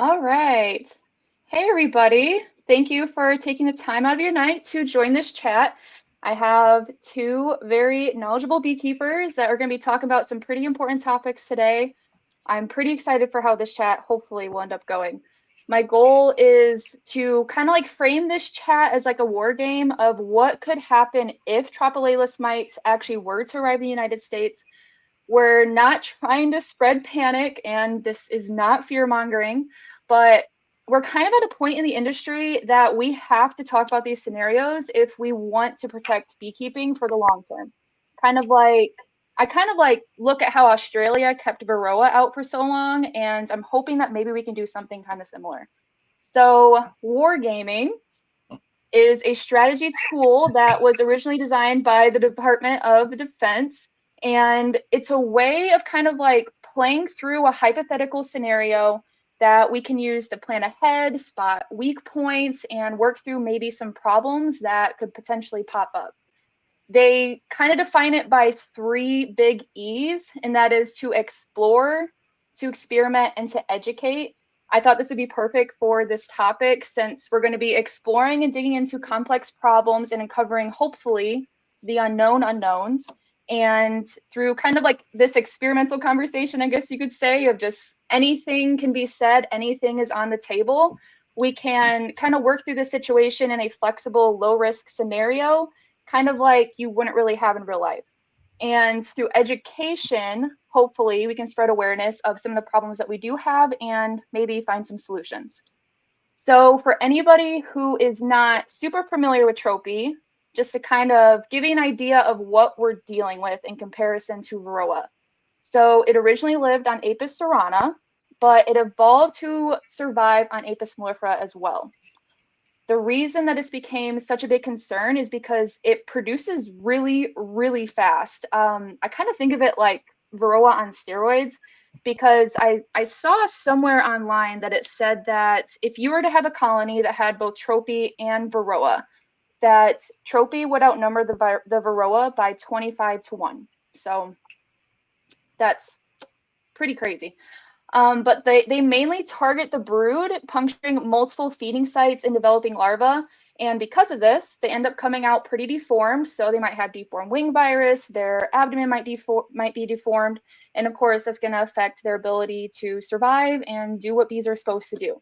All right. Hey, everybody. Thank you for taking the time out of your night to join this chat. I have two very knowledgeable beekeepers that are going to be talking about some pretty important topics today. I'm pretty excited for how this chat hopefully will end up going. My goal is to kind of like frame this chat as like a war game of what could happen if Tropilaelaps mites actually were to arrive in the United States. We're not trying to spread panic, and this is not fear mongering, but we're kind of at a point in the industry that we have to talk about these scenarios if we want to protect beekeeping for the long term. Kind of like, I kind of like look at how Australia kept Varroa out for so long, and I'm hoping that maybe we can do something kind of similar. So, wargaming is a strategy tool that was originally designed by the Department of Defense. And it's a way of kind of like playing through a hypothetical scenario that we can use to plan ahead, spot weak points, and work through maybe some problems that could potentially pop up. They kind of define it by three big E's, and that is to explore, to experiment, and to educate. I thought this would be perfect for this topic since we're going to be exploring and digging into complex problems and uncovering, hopefully, the unknown unknowns. And through kind of like this experimental conversation, I guess you could say, of just anything can be said, anything is on the table, we can kind of work through the situation in a flexible, low risk scenario, kind of like you wouldn't really have in real life. And through education, hopefully, we can spread awareness of some of the problems that we do have and maybe find some solutions. So, for anybody who is not super familiar with Tropi, just to kind of give you an idea of what we're dealing with in comparison to Varroa. So, it originally lived on Apis cerana, but it evolved to survive on Apis mellifera as well. The reason that it's became such a big concern is because it produces really, really fast. I kind of think of it like Varroa on steroids, because I saw somewhere online that it said that if you were to have a colony that had both Tropi and Varroa, that Tropi would outnumber the Varroa by 25 to 1. So that's pretty crazy. But they mainly target the brood, puncturing multiple feeding sites and developing larvae. And because of this, they end up coming out pretty deformed. So they might have deformed wing virus, their abdomen might be deformed. And of course, that's going to affect their ability to survive and do what bees are supposed to do.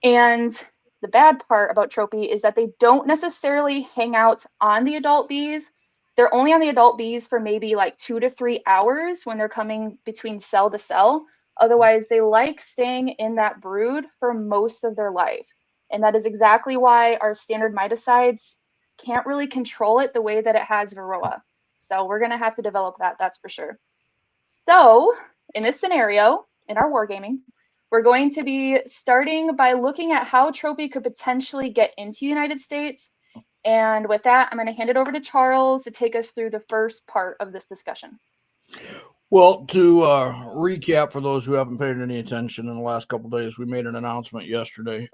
And the bad part about Tropi is that they don't necessarily hang out on the adult bees. They're only on the adult bees for maybe like 2 to 3 hours when they're coming between cell to cell. Otherwise, they like staying in that brood for most of their life. And that is exactly why our standard miticides can't really control it the way that it has Varroa. So we're going to have to develop that, that's for sure. So in this scenario, in our wargaming, we're going to be starting by looking at how Tropi could potentially get into the United States. And with that, I'm going to hand it over to Charles to take us through the first part of this discussion. Well, to recap for those who haven't paid any attention in the last couple of days, we made an announcement yesterday.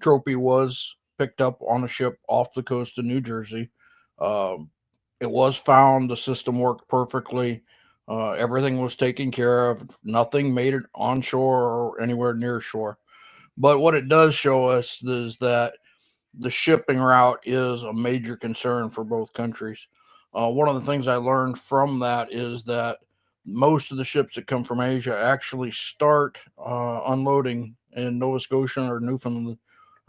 Tropi was picked up on a ship off the coast of New Jersey. It was found. The system worked perfectly. Everything was taken care of. Nothing made it onshore or anywhere near shore. But what it does show us is that the shipping route is a major concern for both countries. One of the things I learned from that is that most of the ships that come from Asia actually start unloading in Nova Scotia or Newfoundland,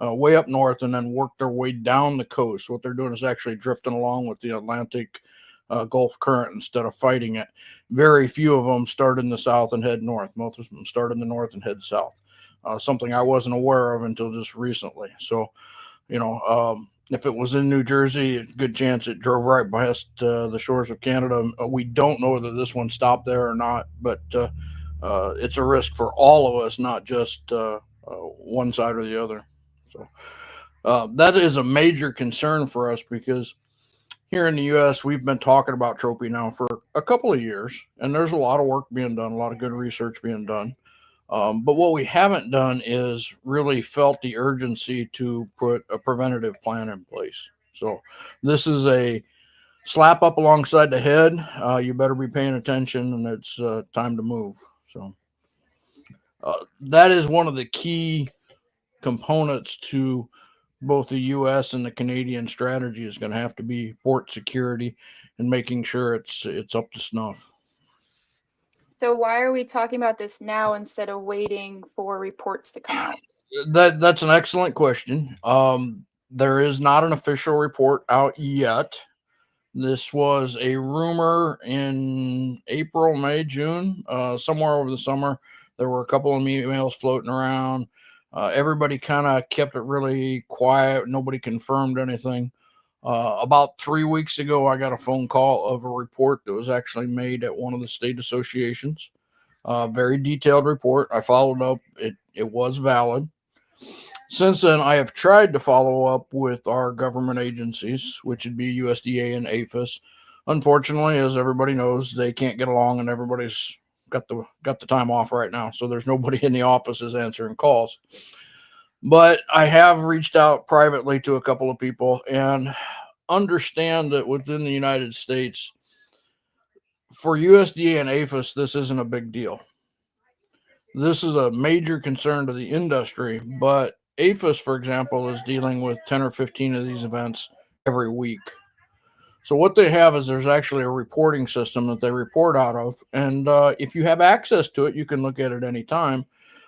way up north, and then work their way down the coast. What they're doing is actually drifting along with the Atlantic Gulf current instead of fighting it. Very few of them start in the south and head north. Most of them start in the north and head south. Something I wasn't aware of until just recently. So, if it was in New Jersey, a good chance it drove right past the shores of Canada. We don't know whether this one stopped there or not, but it's a risk for all of us, not just one side or the other. So that is a major concern for us because here in the U.S., we've been talking about Tropi now for a couple of years, and there's a lot of work being done, a lot of good research being done. But what we haven't done is really felt the urgency to put a preventative plan in place. So this is a slap up alongside the head. You better be paying attention, and it's time to move. So That is one of the key components to both the U.S. and the Canadian strategy is going to have to be port security and making sure it's up to snuff. So why are we talking about this now instead of waiting for reports to come out? That's an excellent question. There is not an official report out yet. This was a rumor in April, May, June, somewhere over the summer. There were a couple of emails floating around. Everybody kind of kept it really quiet. Nobody confirmed anything. About 3 weeks ago, I got a phone call of a report that was actually made at one of the state associations. Very detailed report. I followed up. It was valid. Since then, I have tried to follow up with our government agencies, which would be USDA and APHIS. Unfortunately, as everybody knows, they can't get along, and everybody's got the time off right now, so there's nobody in the offices answering calls. But I have reached out privately to a couple of people and understand that within the United States, for USDA and APHIS, this isn't a big deal. This is a major concern to the industry, but APHIS, for example, is dealing with 10 or 15 of these events every week. So what they have is there's actually a reporting system that they report out of, and if you have access to it, you can look at it anytime.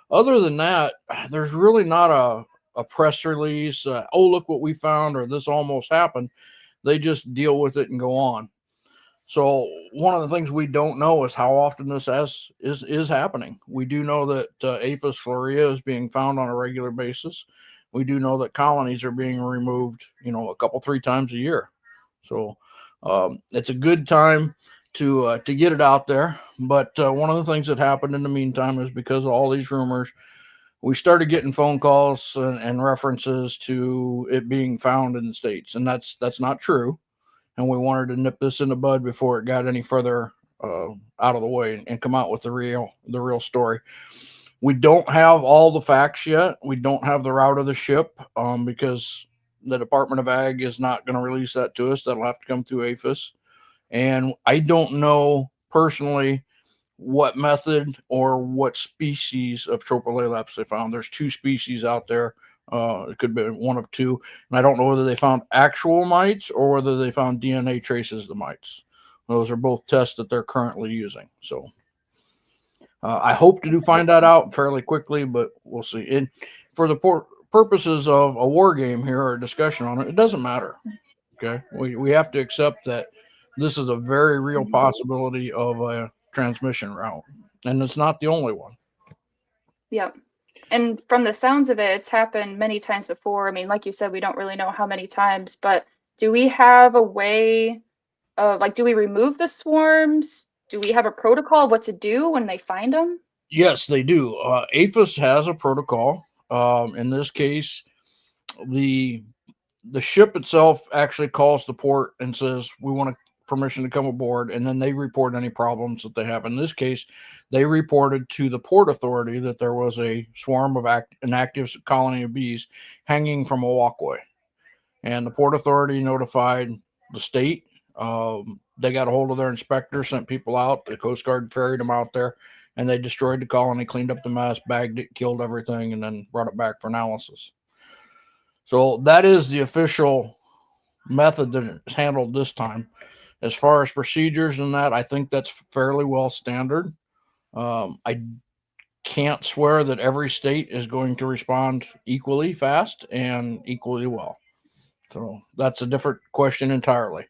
Other than that, there's really not a press release, oh, look what we found, or this almost happened. They just deal with it and go on. So one of the things we don't know is how often this is happening. We do know that Apis florea is being found on a regular basis. We do know that colonies are being removed, a couple, 3 times a year. So it's a good time to get it out there. But one of the things that happened in the meantime is because of all these rumors, we started getting phone calls and references to it being found in the States, and that's not true. And we wanted to nip this in the bud before it got any further out of the way and come out with the real story. We don't have all the facts yet. We don't have the route of the ship because the Department of Ag is not going to release that to us. That'll have to come through APHIS. And I don't know personally what method or what species of Tropilaelaps they found. There's 2 species out there. It could be one of 2. And I don't know whether they found actual mites or whether they found DNA traces of the mites. Those are both tests that they're currently using. So I hope to find that out fairly quickly, but we'll see. And for the purposes of a war game here or a discussion on it, it doesn't matter. Okay. We have to accept that this is a very real possibility of a transmission route, and it's not the only one. Yep. And from the sounds of it, it's happened many times before. I mean, like you said, we don't really know how many times, but do we have a way of, do we remove the swarms? Do we have a protocol of what to do when they find them? Yes, they do. APHIS has a protocol. In this case, the ship itself actually calls the port and says, we want permission to come aboard, and then they report any problems that they have. In this case, they reported to the Port Authority that there was a swarm of an active colony of bees hanging from a walkway, and the Port Authority notified the state. They got a hold of their inspector, sent people out. The Coast Guard ferried them out there, and they destroyed the colony, cleaned up the mess, bagged it, killed everything, and then brought it back for analysis. So that is the official method that is handled this time. As far as procedures and that, I think that's fairly well standard. I can't swear that every state is going to respond equally fast and equally well. So that's a different question entirely.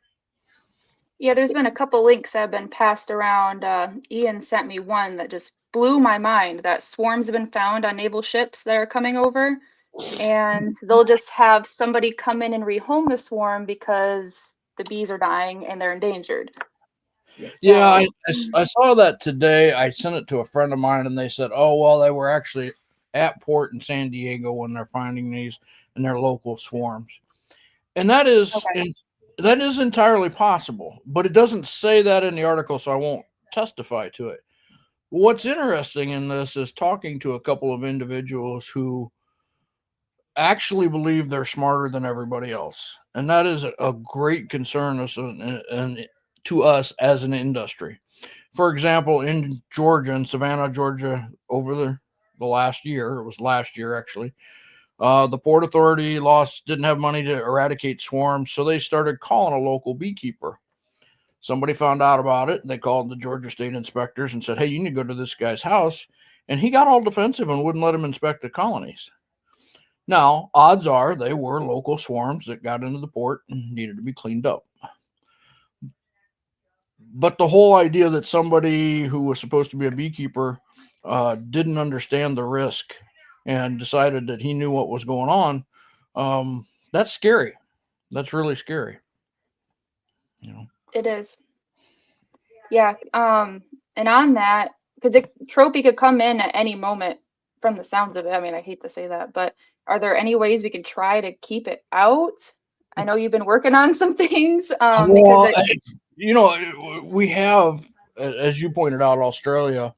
Yeah, there's been a couple links that have been passed around. Ian sent me one that just blew my mind, that swarms have been found on naval ships that are coming over, and they'll just have somebody come in and rehome the swarm because the bees are dying and they're endangered. Yeah, I saw that today. I sent it to a friend of mine, and they said, oh, well, they were actually at port in San Diego when they're finding these in their local swarms. And that is that is entirely possible, but it doesn't say that in the article, so I won't testify to it. What's interesting in this is talking to a couple of individuals who actually believe they're smarter than everybody else. And that is a great concern to us as an industry. For example, in Georgia, in Savannah, Georgia, over there, the last year. It was last year, actually. The Port Authority didn't have money to eradicate swarms, so they started calling a local beekeeper. Somebody found out about it. They called the Georgia State inspectors and said, hey, you need to go to this guy's house. And he got all defensive and wouldn't let him inspect the colonies. Now, odds are they were local swarms that got into the port and needed to be cleaned up. But the whole idea that somebody who was supposed to be a beekeeper didn't understand the risk and decided that he knew what was going on, that's scary. That's really scary. It is. Yeah. And on that, because Tropi could come in at any moment from the sounds of it. I mean, I hate to say that, but are there any ways we can try to keep it out? I know you've been working on some things. Because we have, as you pointed out, Australia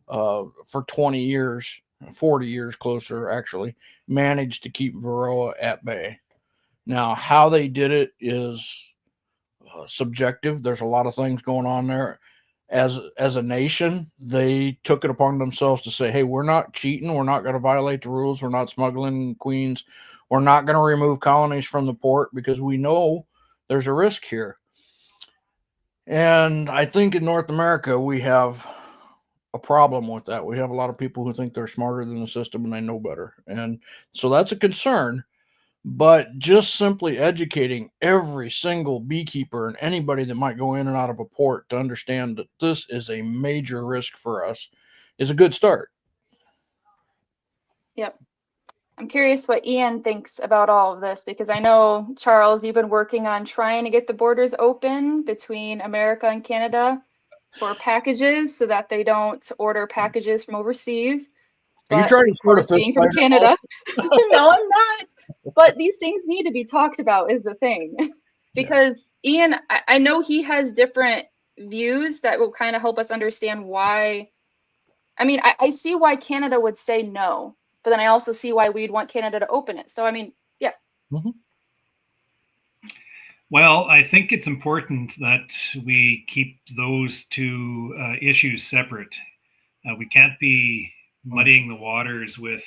for 20 years, 40 years closer, actually, managed to keep Varroa at bay. Now, how they did it is subjective. There's a lot of things going on there. As a nation, they took it upon themselves to say, hey, we're not cheating. We're not going to violate the rules. We're not smuggling queens. We're not going to remove colonies from the port because we know there's a risk here. And I think in North America, we have a problem with that. We have a lot of people who think they're smarter than the system and they know better. And so that's a concern. But just simply educating every single beekeeper and anybody that might go in and out of a port to understand that this is a major risk for us is a good start. Yep. I'm curious what Ian thinks about all of this, because I know, Charles, you've been working on trying to get the borders open between America and Canada for packages so that they don't order packages from overseas. Are you trying to start a fist from Canada? No, I'm not. But these things need to be talked about is the thing. Because Ian, I know he has different views that will kind of help us understand why. I mean, I see why Canada would say no, but then I also see why we'd want Canada to open it. So, I mean, yeah. Mm-hmm. Well, I think it's important that we keep those two issues separate. We can't be muddying the waters with,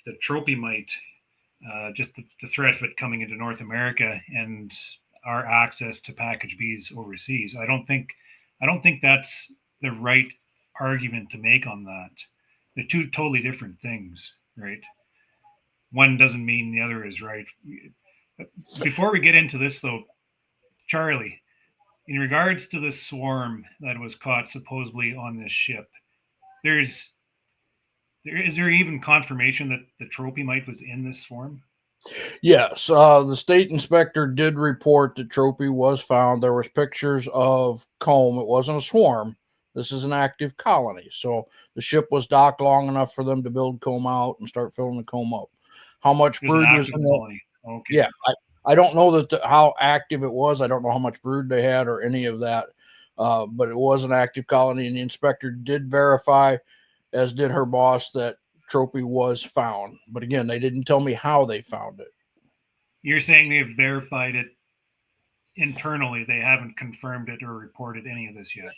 the Tropi mite, just the threat of it coming into North America and our access to packaged bees overseas. I don't think that's the right argument to make on that. They're two totally different things, right? One doesn't mean the other is right. Before we get into this, though, Charlie, in regards to the swarm that was caught supposedly on this ship, is there even confirmation that the Tropi mite was in this swarm? Yes, the state inspector did report that Tropi was found. There was pictures of comb. It wasn't a swarm. This is an active colony. So the ship was docked long enough for them to build comb out and start filling the comb up. How much brood was in there? Okay. Yeah, I don't know how active it was. I don't know how much brood they had or any of that. But it was an active colony, and the inspector did verify, as did her boss, that Tropi was found. But again, they didn't tell me how they found it. You're saying they've verified it internally. They haven't confirmed it or reported any of this yet.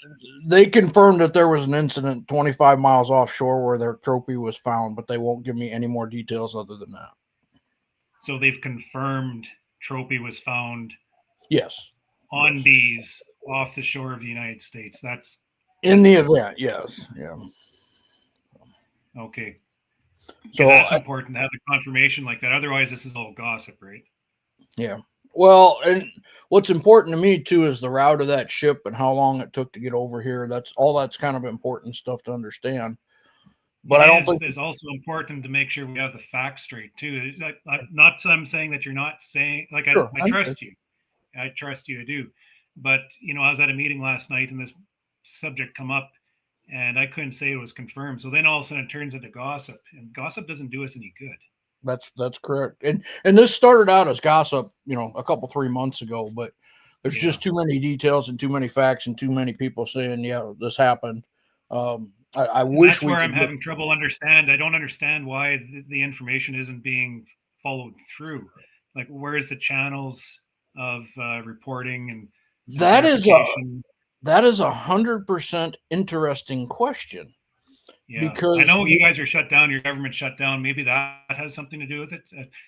They confirmed that there was an incident 25 miles offshore where their Tropi was found, but they won't give me any more details other than that. So they've confirmed Tropi was found. Yes. On bees off the shore of the United States. That's in the event. Yes. Yeah. Okay. So that's important to have the confirmation like that. Otherwise, this is all gossip, right? Yeah. Well, and what's important to me too is the route of that ship and how long it took to get over here. That's kind of important stuff to understand. But I don't think it's also important to make sure we have the facts straight too. Not I'm saying that you're not saying like sure, I trust you. I trust you, I do. But I was at a meeting last night and this subject come up, and I couldn't say it was confirmed. So then all of a sudden it turns into gossip, and gossip doesn't do us any good. That's correct. And this started out as gossip, a couple 3 months ago, but there's just too many details and too many facts and too many people saying, yeah, this happened. I wish that's where I'm having trouble understand. I don't understand why the information isn't being followed through. Like, where's the channels of reporting and that is 100% interesting question. Yeah, because I know you guys are shut down. Your government shut down. Maybe that has something to do with it.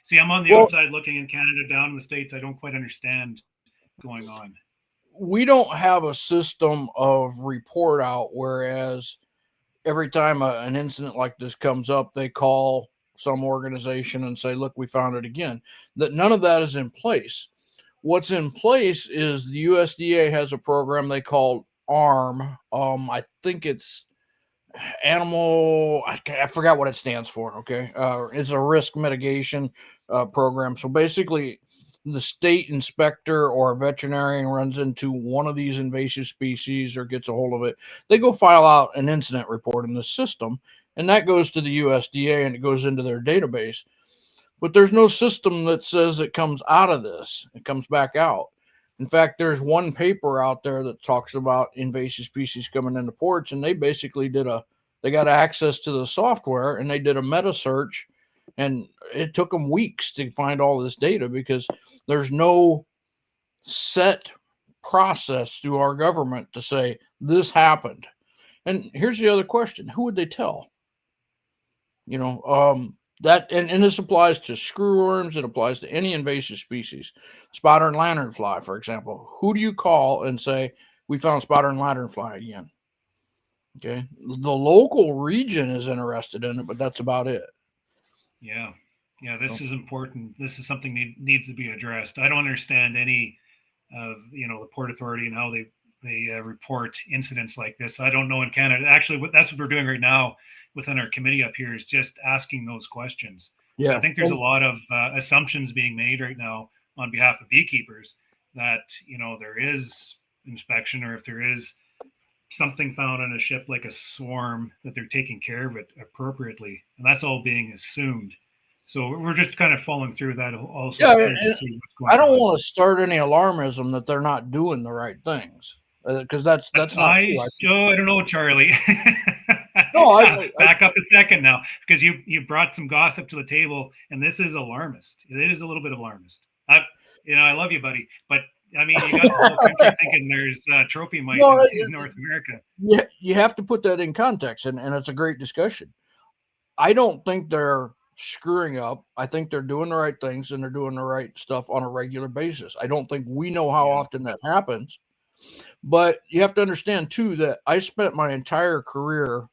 See, I'm on the outside looking in Canada, down in the States. I don't quite understand what's going on. We don't have a system of report out, whereas every time an incident like this comes up, they call some organization and say, look, we found it again. That none of that is in place. What's in place is the USDA has a program they call ARM. I think it's animal, I forgot what it stands for. Okay. It's a risk mitigation program. So basically, the state inspector or a veterinarian runs into one of these invasive species or gets a hold of it, they go file out an incident report in the system, and that goes to the USDA and it goes into their database. But there's no system that says it comes out of this, it comes back out. In fact, there's one paper out there that talks about invasive species coming into ports, and they basically they got access to the software and they did a meta search, and it took them weeks to find all this data because there's no set process through our government to say this happened. And here's the other question: who would they tell? That and this applies to screwworms. It applies to any invasive species. Spider and lanternfly, for example. Who do you call and say we found spider and lanternfly again? Okay, the local region is interested in it, but that's about it. Yeah, this is important. This is something that needs to be addressed. I don't understand any of the Port Authority and how they report incidents like this. I don't know in Canada. Actually, that's what we're doing right now within our committee up here, is just asking those questions. Yeah, so I think there's a lot of assumptions being made right now on behalf of beekeepers that there is inspection, or if there is something found on a ship like a swarm, that they're taking care of it appropriately, and that's all being assumed. So we're just kind of following through that also. Yeah, I don't want to start any alarmism that they're not doing the right things, because that's not true. I don't know, Charlie. No, back up a second now, because you brought some gossip to the table, and this is alarmist. It is a little bit alarmist. I love you, buddy, but I mean, you got the whole country thinking there's Tropi mite in North America. Yeah, you have to put that in context, and it's a great discussion. I don't think they're screwing up. I think they're doing the right things, and they're doing the right stuff on a regular basis. I don't think we know how often that happens, but you have to understand too that I spent my entire career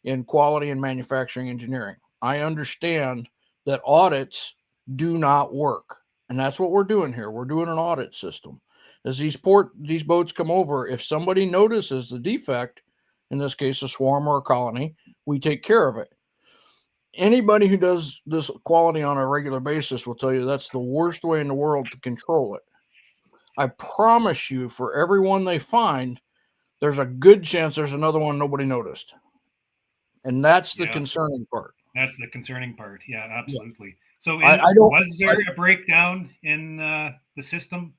in quality and manufacturing engineering. I understand that audits do not work, and that's what we're doing here. We're doing an audit system. As these boats come over, if somebody notices the defect, in this case a swarm or a colony, we take care of it. Anybody who does this quality on a regular basis will tell you that's the worst way in the world to control it. I promise you, for every one they find, there's a good chance there's another one nobody noticed. And that's the concerning part. That's the concerning part. Yeah, absolutely. Yeah. So was there a breakdown in the system?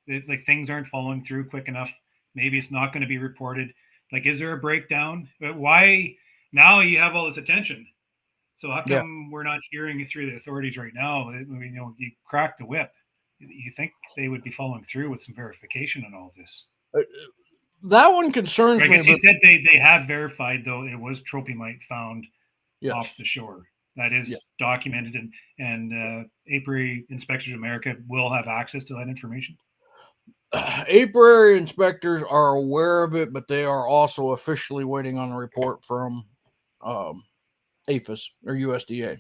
Like things aren't following through quick enough? Maybe it's not going to be reported. Like, is there a breakdown? Why now you have all this attention? So how come we're not hearing it through the authorities right now? You crack the whip. You think they would be following through with some verification on all this? That one concerns me. You said they have verified, though, it was Tropi mite found off the shore. That is documented, and Apiary Inspectors of America will have access to that information. Apiary inspectors are aware of it, but they are also officially waiting on a report from APHIS or USDA.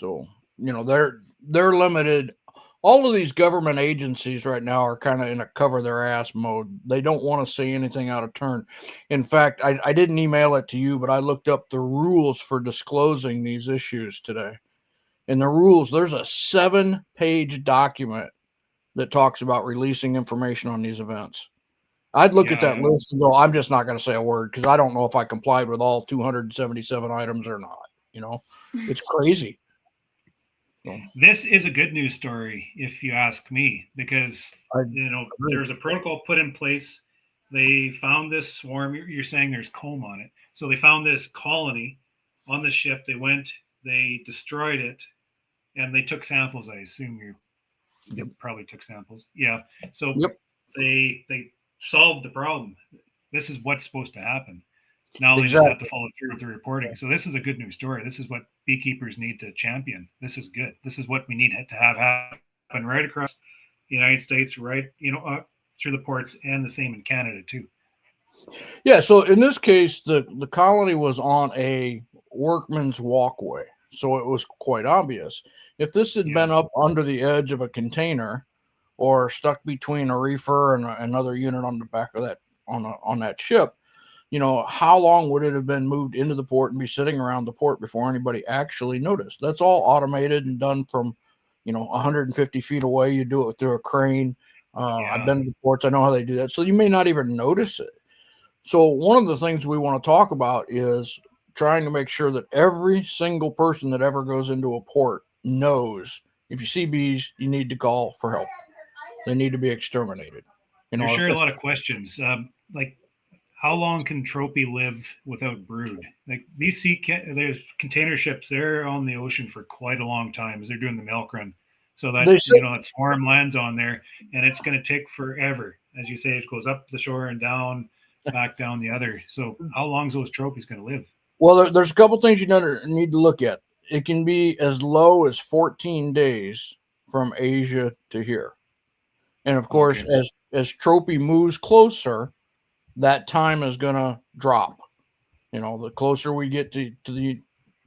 So, they're limited. All of these government agencies right now are kind of in a cover their ass mode. They don't want to say anything out of turn. In fact, I didn't email it to you, but I looked up the rules for disclosing these issues today. In the rules, there's a 7-page document that talks about releasing information on these events. I'd look at that list and go, I'm just not going to say a word because I don't know if I complied with all 277 items or not. It's crazy. This is a good news story, if you ask me, because there's a protocol put in place. They found this swarm. You're saying there's comb on it. So they found this colony on the ship. They went, they destroyed it, and they took samples. I assume you probably took samples. Yeah. So they solved the problem. This is what's supposed to happen. Not only Exactly. does have to follow through with the reporting. So this is a good news story. This is what beekeepers need to champion. This is good. This is what we need to have happen right across the United States, right, through the ports, and the same in Canada too. Yeah, so in this case, the colony was on a workman's walkway, so it was quite obvious. If this had been up under the edge of a container or stuck between a reefer and another unit on the back of that on that ship, how long would it have been moved into the port and be sitting around the port before anybody actually noticed? That's all automated and done from 150 feet away. You do it through a crane. I've been to the ports. I know how they do that. So you may not even notice it. So one of the things we want to talk about is trying to make sure that every single person that ever goes into a port knows if you see bees, you need to call for help. They need to be exterminated. There's sure a lot of questions. Like, how long can Tropi live without brood? Like these there's container ships, they're on the ocean for quite a long time as they're doing the milk run. So that that swarm lands on there, and it's going to take forever. As you say, it goes up the shore and down, back down the other. So how long is those trophies going to live? Well, there's a couple things you need to look at. It can be as low as 14 days from Asia to here. And of course, as Tropi moves closer, that time is going to drop. The closer we get to the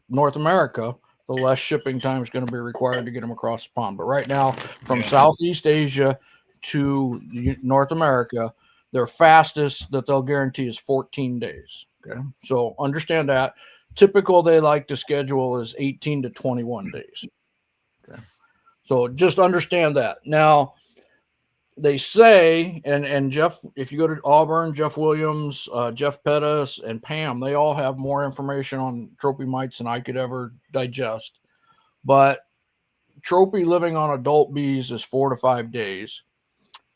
North America, the less shipping time is going to be required to get them across the pond. But right now, from Southeast Asia to North America, their fastest that they'll guarantee is 14 days. Okay. So understand that. Typical they like to schedule is 18 to 21 days. Okay. So just understand that. Now, they say, and Jeff, if you go to Auburn, Jeff Williams, Jeff Pettis, and Pam, they all have more information on Tropi mites than I could ever digest. But Tropi living on adult bees is 4 to 5 days,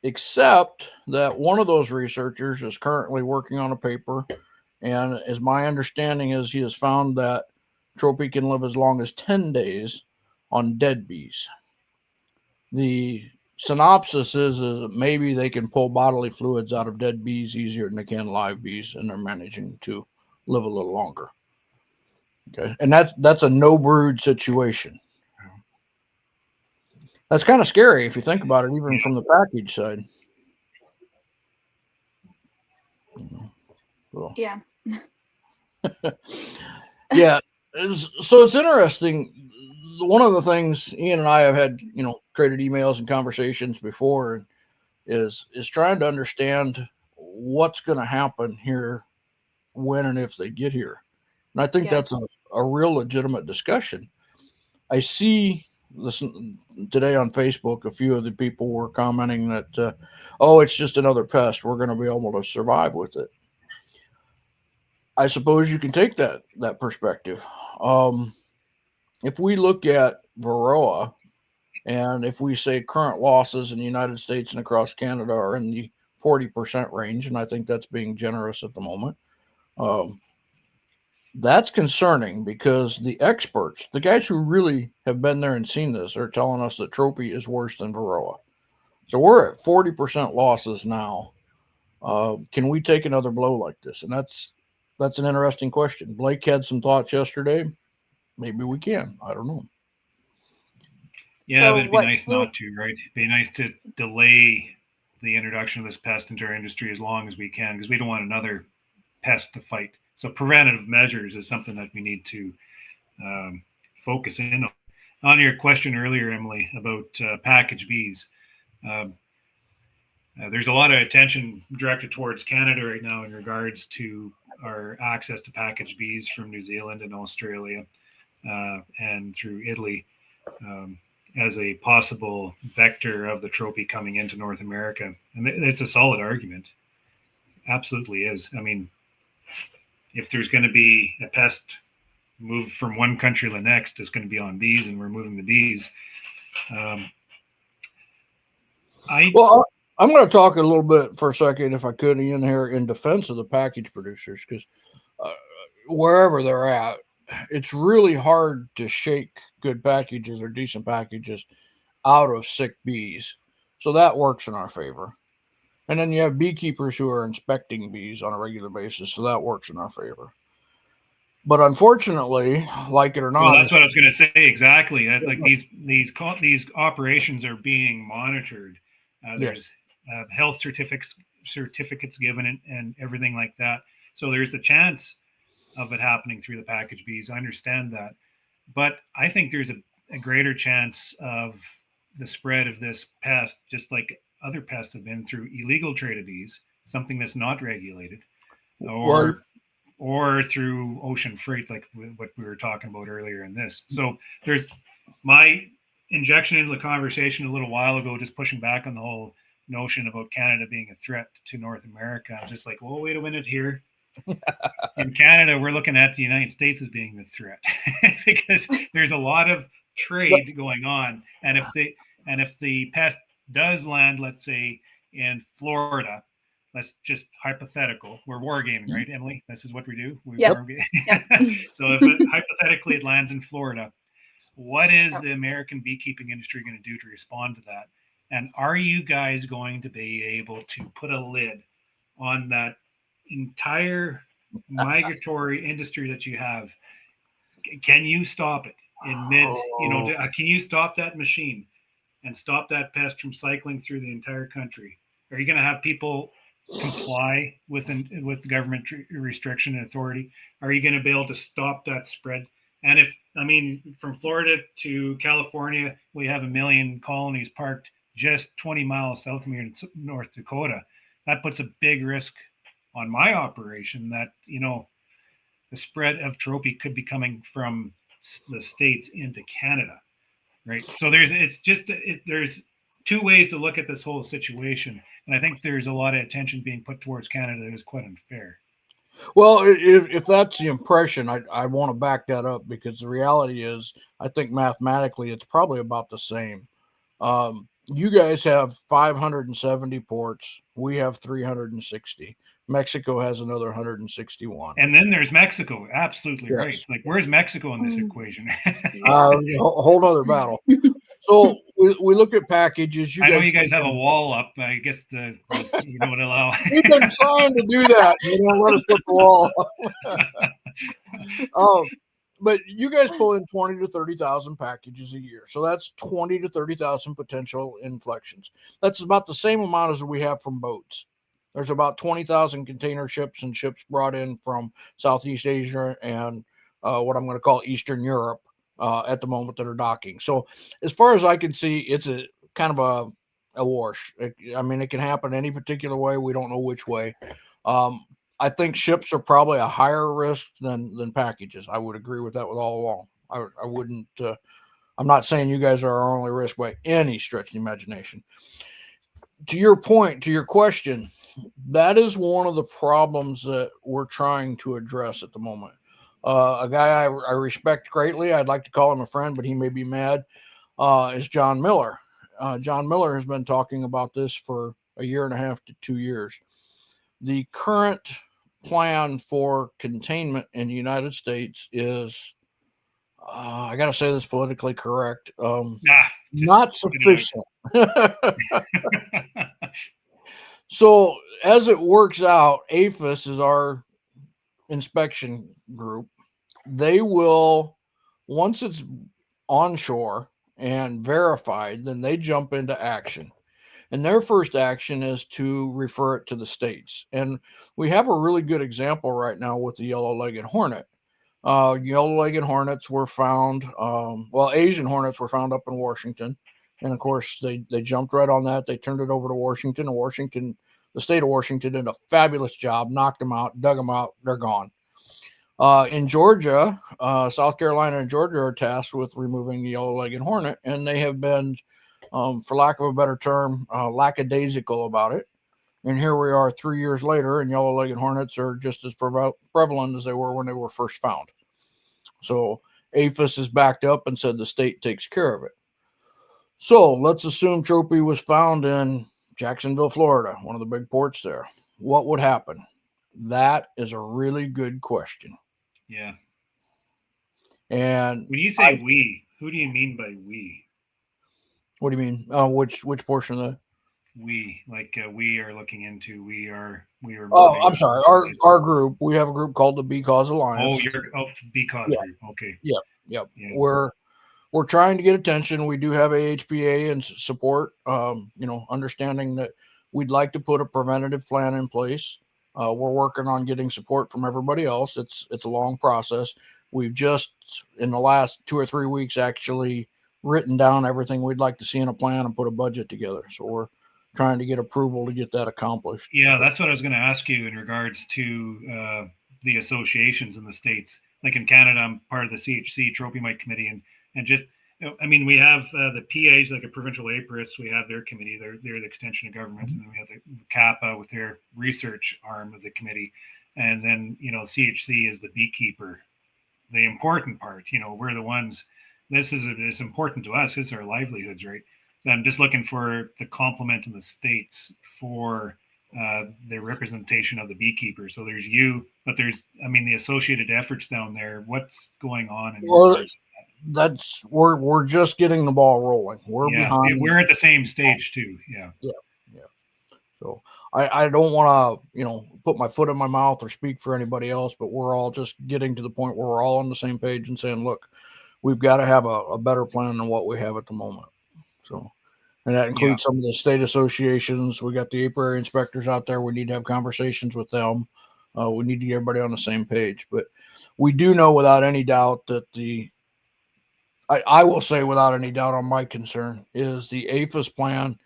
except that one of those researchers is currently working on a paper, and as my understanding is, he has found that Tropi can live as long as 10 days on dead bees. The synopsis is maybe they can pull bodily fluids out of dead bees easier than they can live bees, and they're managing to live a little longer. Okay, and that's a no brood situation. That's kind of scary if you think about it, even from the package side. Well, yeah. Yeah. So it's interesting. One of the things Ian and I have had, traded emails and conversations before is trying to understand what's going to happen here when and if they get here. And I think that's a real legitimate discussion. I see this today on Facebook. A few of the people were commenting that, it's just another pest. We're going to be able to survive with it. I suppose you can take that perspective. If we look at Varroa, and if we say current losses in the United States and across Canada are in the 40% range, and I think that's being generous at the moment, that's concerning because the experts, the guys who really have been there and seen this, are telling us that Tropi is worse than Varroa. So we're at 40% losses now. Can we take another blow like this? And that's an interesting question. Blake had some thoughts yesterday. Maybe we can. I don't know. Yeah, but it'd be nice not to, right? It'd be nice to delay the introduction of this pest into our industry as long as we can, because we don't want another pest to fight. So preventative measures is something that we need to focus in on. On your question earlier, Emily, about package bees, there's a lot of attention directed towards Canada right now in regards to our access to package bees from New Zealand and Australia and through Italy as a possible vector of the Tropi coming into North America. And it's a solid argument. Absolutely is. I mean, if there's going to be a pest moved from one country to the next, it's going to be on bees, and we're moving the bees. I'm going to talk a little bit for a second, if I could, Ian, here in defense of the package producers, because wherever they're at, it's really hard to shake good packages or decent packages out of sick bees. So that works in our favor. And then you have beekeepers who are inspecting bees on a regular basis, so that works in our favor. But unfortunately, like it or not, well, that's what I was going to say exactly. Like these operations are being monitored. There's health certificates given and everything like that. So there's the chance of it happening through the package bees. I understand that, but I think there's a greater chance of the spread of this pest, just like other pests have been, through illegal trade of bees, something that's not regulated, or through ocean freight, like what we were talking about earlier in this. So there's my injection into the conversation a little while ago, just pushing back on the whole notion about Canada being a threat to North America. I'm just like, well, wait a minute here. In Canada, we're looking at the United States as being the threat because there's a lot of trade going on. And if the pest does land, let's say in Florida, let's just hypothetical. We're wargaming, right, Emily? This is what we do. Yep. So if hypothetically it lands in Florida, what is the American beekeeping industry going to do to respond to that? And are you guys going to be able to put a lid on that entire migratory industry that you have? Can you stop it in mid? Can you stop that machine and stop that pest from cycling through the entire country? Are you going to have people comply with government restriction and authority? Are you going to be able to stop that spread? And from Florida to California, we have 1 million colonies parked just 20 miles south of me in North Dakota. That puts a big risk on my operation that, the spread of Tropi could be coming from the States into Canada, right? So there's two ways to look at this whole situation. And I think there's a lot of attention being put towards Canada that is quite unfair. Well, if that's the impression, I want to back that up, because the reality is, I think mathematically it's probably about the same. You guys have 570 ports. We have 360. Mexico has another 161. And then there's Mexico. Absolutely yes. Right. Like, where's Mexico in this equation? Whole other battle. So we look at packages. I know you guys have a wall up. I guess you don't allow. We've been trying to do that. You don't let us put the wall up. But you guys pull in 20 to 30,000 packages a year. So that's 20 to 30,000 potential inflections. That's about the same amount as we have from boats. There's about 20,000 container ships and ships brought in from Southeast Asia and what I'm going to call Eastern Europe at the moment that are docking. So as far as I can see, it's a kind of a wash. It can happen any particular way. We don't know which way. I think ships are probably a higher risk than packages. I would agree with that with all along. I wouldn't. I'm not saying you guys are our only risk by any stretch of the imagination. To your point, to your question, that is one of the problems that we're trying to address at the moment. A guy I respect greatly, I'd like to call him a friend, but he may be mad, is John Miller. John Miller has been talking about this for 1.5 to 2 years. The current plan for containment in the United States is, I got to say this politically correct, not sufficient. So as it works out, APHIS is our inspection group. They will, once it's onshore and verified, then they jump into action. And their first action is to refer it to the states. And we have a really good example right now with the yellow-legged hornet. Yellow-legged hornets were found, Asian hornets were found up in Washington. And of course, they jumped right on that. They turned it over to Washington, and the state of Washington did a fabulous job, knocked them out, dug them out, they're gone. In Georgia, South Carolina and Georgia are tasked with removing the yellow-legged hornet, and they have been, for lack of a better term, lackadaisical about it. And here we are 3 years later, and yellow-legged hornets are just as prevalent as they were when they were first found. So APHIS is backed up and said the state takes care of it. So let's assume Tropi was found in Jacksonville, Florida, one of the big ports there. What would happen? That is a really good question. Yeah. And when you say we, who do you mean by we? What do you mean? Which portion of that? we are looking into, we are Oh, moving. I'm sorry. Our group, we have a group called the Bee Cause Alliance. Bee Cause Yeah. group. Okay. Yep. Yeah. We're trying to get attention. We do have AHPA and support, understanding that we'd like to put a preventative plan in place. We're working on getting support from everybody else. It's a long process. We've just, in the last 2 or 3 weeks, actually written down everything we'd like to see in a plan and put a budget together. So we're trying to get approval to get that accomplished. Yeah, that's what I was going to ask you in regards to the associations in the States. Like in Canada, I'm part of the CHC Tropi committee, and just, I mean, we have the PAs, like a provincial APRIS, we have their committee, they're the extension of government, and then we have the CAPA with their research arm of the committee, and then, CHC is the beekeeper, the important part. We're the ones, it's important to us, it's our livelihoods, right? So I'm just looking for the complement in the States for the representation of the beekeeper. So there's you, but there's, the associated efforts down there. What's going on in regards to that? We're just getting the ball rolling. We're behind. We're at the same stage too. Yeah. So I don't want to, put my foot in my mouth or speak for anybody else, but we're all just getting to the point where we're all on the same page and saying, look, we've got to have a better plan than what we have at the moment. So, and that includes some of the state associations. We got the apiary inspectors out there. We need to have conversations with them. We need to get everybody on the same page. But we do know without any doubt that I will say without any doubt on my concern is the APHIS plan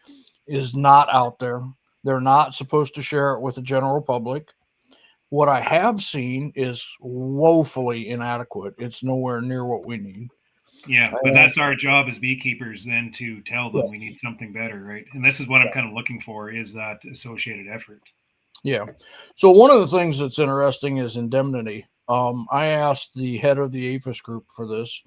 is not out there. They're not supposed to share it with the general public. What I have seen is woefully inadequate. It's nowhere near what we need. Yeah, but that's our job as beekeepers then to tell them we need something better, right? And this is what I'm kind of looking for, is that associated effort. Yeah. So one of the things that's interesting is indemnity. I asked the head of the APHIS group for this,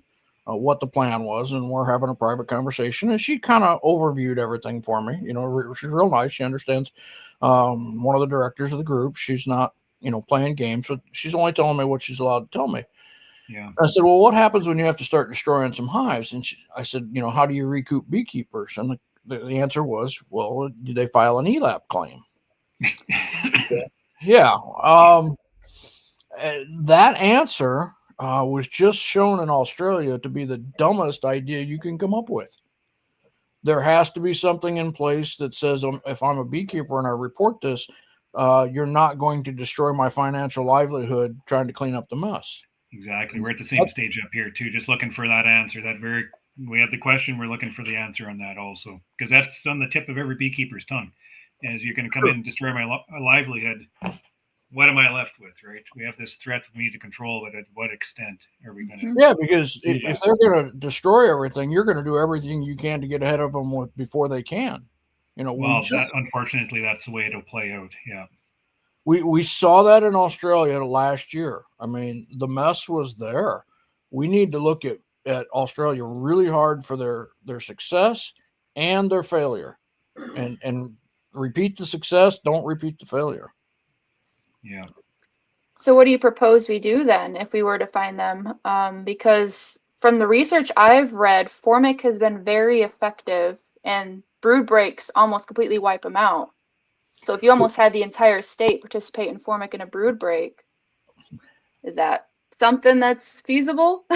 what the plan was, and we're having a private conversation, and she kind of overviewed everything for me. She's real nice. She understands. One of the directors of the group, she's not, playing games, but she's only telling me what she's allowed to tell me. Yeah. I said, well, what happens when you have to start destroying some hives? And I said, how do you recoup beekeepers? And the answer was, well, do they file an ELAP claim? Yeah. That answer was just shown in Australia to be the dumbest idea you can come up with. There has to be something in place that says, if I'm a beekeeper and I report this, you're not going to destroy my financial livelihood trying to clean up the mess. Exactly. We're at the same stage up here too, just looking for that answer. We have the question, we're looking for the answer on that also, because that's on the tip of every beekeeper's tongue. As you're going to come in and destroy my livelihood, what am I left with, right? We have this threat we need to control, but at what extent are we going to? Yeah, because if they're going to destroy everything, you're going to do everything you can to get ahead of them before they can. Unfortunately, that's the way it'll play out. Yeah. We saw that in Australia last year. The mess was there. We need to look at Australia really hard for their success and their failure, and repeat the success. Don't repeat the failure. Yeah. So what do you propose we do then if we were to find them? Because from the research I've read, formic has been very effective, and brood breaks almost completely wipe them out. So if you almost had the entire state participate in formic in a brood break, is that something that's feasible?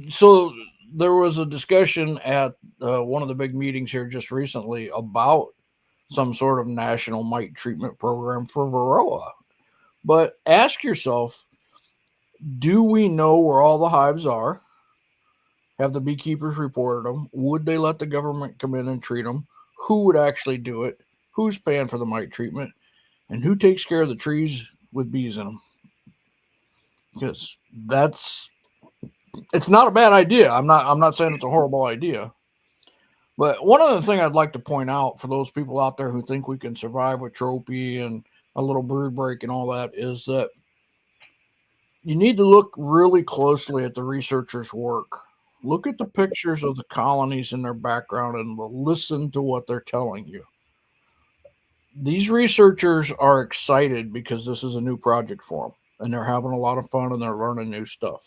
So there was a discussion at one of the big meetings here just recently about some sort of national mite treatment program for Varroa. But ask yourself, do we know where all the hives are? Have the beekeepers reported them? Would they let the government come in and treat them? Who would actually do it? Who's paying for the mite treatment? And who takes care of the trees with bees in them? Because it's not a bad idea. I'm not saying it's a horrible idea. But one other thing I'd like to point out for those people out there who think we can survive with Tropi and a little brood break and all that is that you need to look really closely at the researchers' work. Look at the pictures of the colonies in their background and listen to what they're telling you. These researchers are excited because this is a new project for them, and they're having a lot of fun and they're learning new stuff.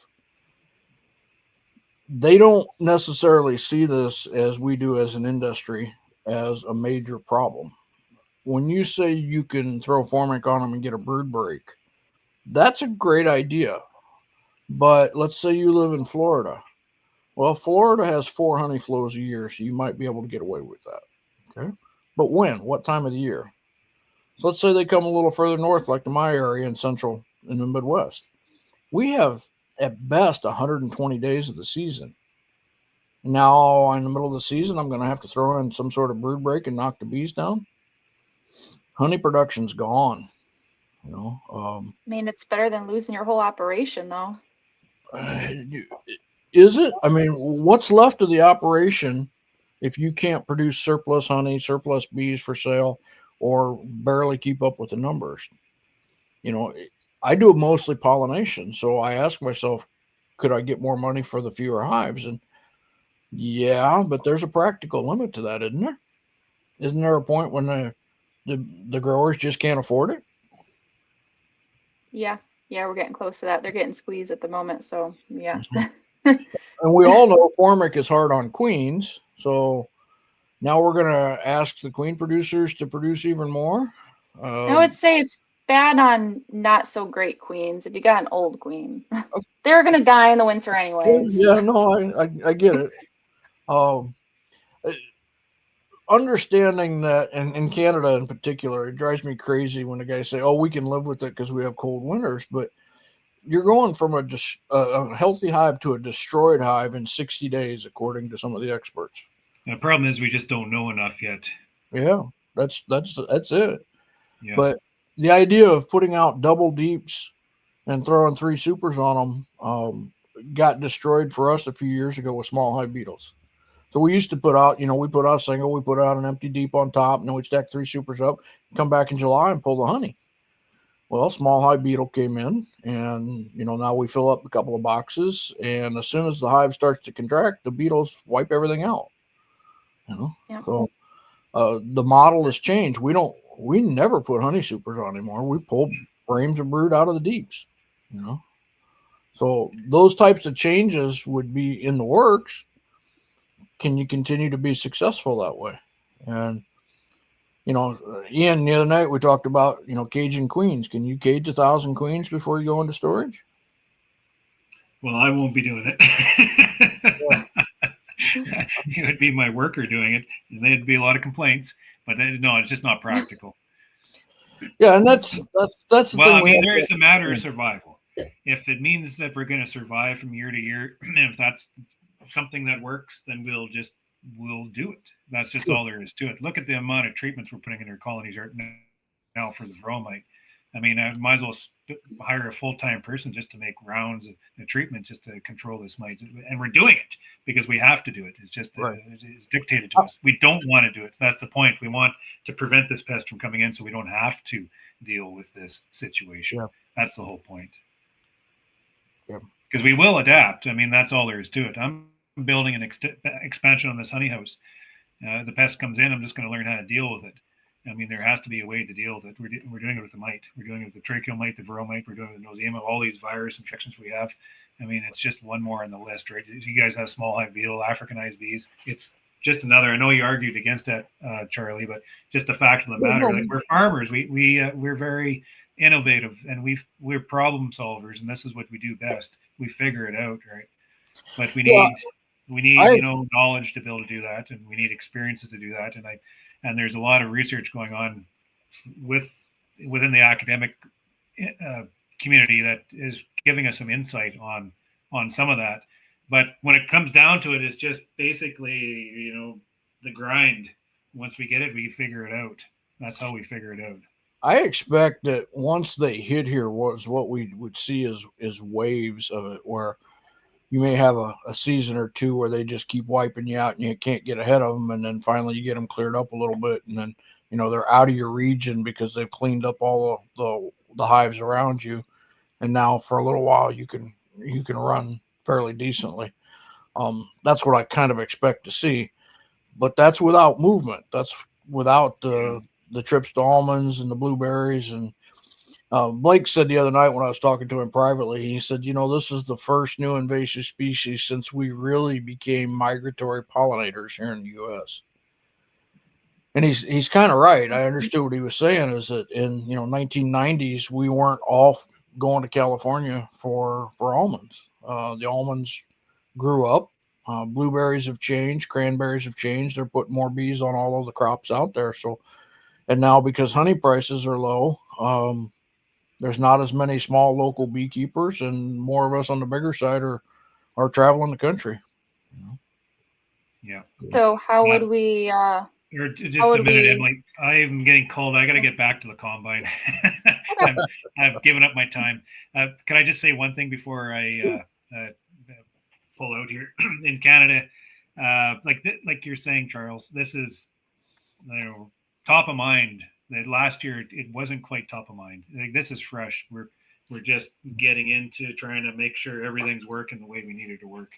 They don't necessarily see this as we do as an industry. as a major problem. When you say you can throw formic on them and get a brood break, that's a great idea. But let's say you live in Florida. Well, Florida has 4 honey flows a year, so you might be able to get away with that. Okay. But when? What time of the year? So let's say they come a little further north, like to my area in central in the Midwest. We have at best 120 days of the season. Now, in the middle of the season, I'm going to have to throw in some sort of brood break and knock the bees down. Honey production's gone. I mean, it's better than losing your whole operation, though. Is it? I mean, what's left of the operation if you can't produce surplus honey, surplus bees for sale, or barely keep up with the numbers? I do mostly pollination, so I ask myself, could I get more money for the fewer hives? And yeah, but there's a practical limit to that, isn't there? Isn't there a point when the growers just can't afford it? Yeah, we're getting close to that. They're getting squeezed at the moment, so yeah. And we all know formic is hard on queens, so now we're going to ask the queen producers to produce even more. I would say it's bad on not so great queens. If you got an old queen, they're going to die in the winter anyways. Yeah, no, I get it. Understanding that, and in Canada in particular, it drives me crazy when the guys say, "Oh, we can live with it because we have cold winters," but you're going from a healthy hive to a destroyed hive in 60 days, according to some of the experts. The problem is we just don't know enough yet. Yeah, that's it. Yeah. But the idea of putting out double deeps and throwing 3 supers on them got destroyed for us a few years ago with small hive beetles. So we used to put out, we put out a single, we put out an empty deep on top, and then we'd stack 3 supers up, come back in July and pull the honey. Well, small hive beetle came in, and now we fill up a couple of boxes, and as soon as the hive starts to contract, the beetles wipe everything out. Yeah. So the model has changed. We never put honey supers on anymore. We pull frames of brood out of the deeps. So those types of changes would be in the works. Can you continue to be successful that way? And Ian, the other night we talked about, caging queens. Can you cage 1,000 queens before you go into storage? Well, I won't be doing it. It would be my worker doing it, and there'd be a lot of complaints. But no, it's just not practical. Yeah, and that's the thing. Well, I mean, there is a matter of survival. If it means that we're going to survive from year to year, and if that's something that works, then we'll do it. That's just all there is to it. Look at the amount of treatments we're putting in our colonies right now for the Varroa mite. I mean, I might as well hire a full-time person just to make rounds of treatment just to control this mite. And we're doing it because we have to do it. It's just it's dictated to us. We don't want to do it. That's the point. We want to prevent this pest from coming in so we don't have to deal with this situation. Yeah. That's the whole point. Yeah. Because we will adapt. I mean, that's all there is to it. I'm building an expansion on this honey house. The pest comes in, I'm just going to learn how to deal with it. I mean, there has to be a way to deal with it. We're doing it with the mite. We're doing it with the tracheal mite, the Varroa mite. We're doing it with the nosema, all these virus infections we have. I mean, it's just one more on the list, right? You guys have small hive beetle, Africanized bees. It's just another. I know you argued against that, Charlie, but just the fact of the matter, like, we're farmers. We're very innovative, and we're problem solvers, and this is what we do best. We figure it out, right? But we need knowledge to be able to do that, and we need experiences to do that. And there's a lot of research going on within the academic community that is giving us some insight on some of that. But when it comes down to it, it's just basically, the grind. Once we get it, we figure it out. That's how we figure it out. I expect that once they hit here, what we would see is waves of it, where you may have a season or two where they just keep wiping you out and you can't get ahead of them. And then finally you get them cleared up a little bit. And then, they're out of your region because they've cleaned up all the hives around you. And now for a little while you can run fairly decently. That's what I kind of expect to see, but that's without movement. That's without the trips to almonds and the blueberries. And Blake said the other night when I was talking to him privately, he said, this is the first new invasive species since we really became migratory pollinators here in the U.S. And he's kind of right. I understood what he was saying is that in 1990s we weren't all going to California for almonds. The almonds grew up. Blueberries have changed. Cranberries have changed. They're putting more bees on all of the crops out there. So, and now because honey prices are low, there's not as many small local beekeepers, and more of us on the bigger side are traveling the country. Yeah. So how would we? Or just a minute, Emily. I'm getting cold. I got to get back to the combine. I've given up my time. Can I just say one thing before I pull out here? In Canada, like you're saying, Charles, this is top of mind. Last year it wasn't quite top of mind. Like, this is fresh. We're just getting into trying to make sure everything's working the way we need it to work.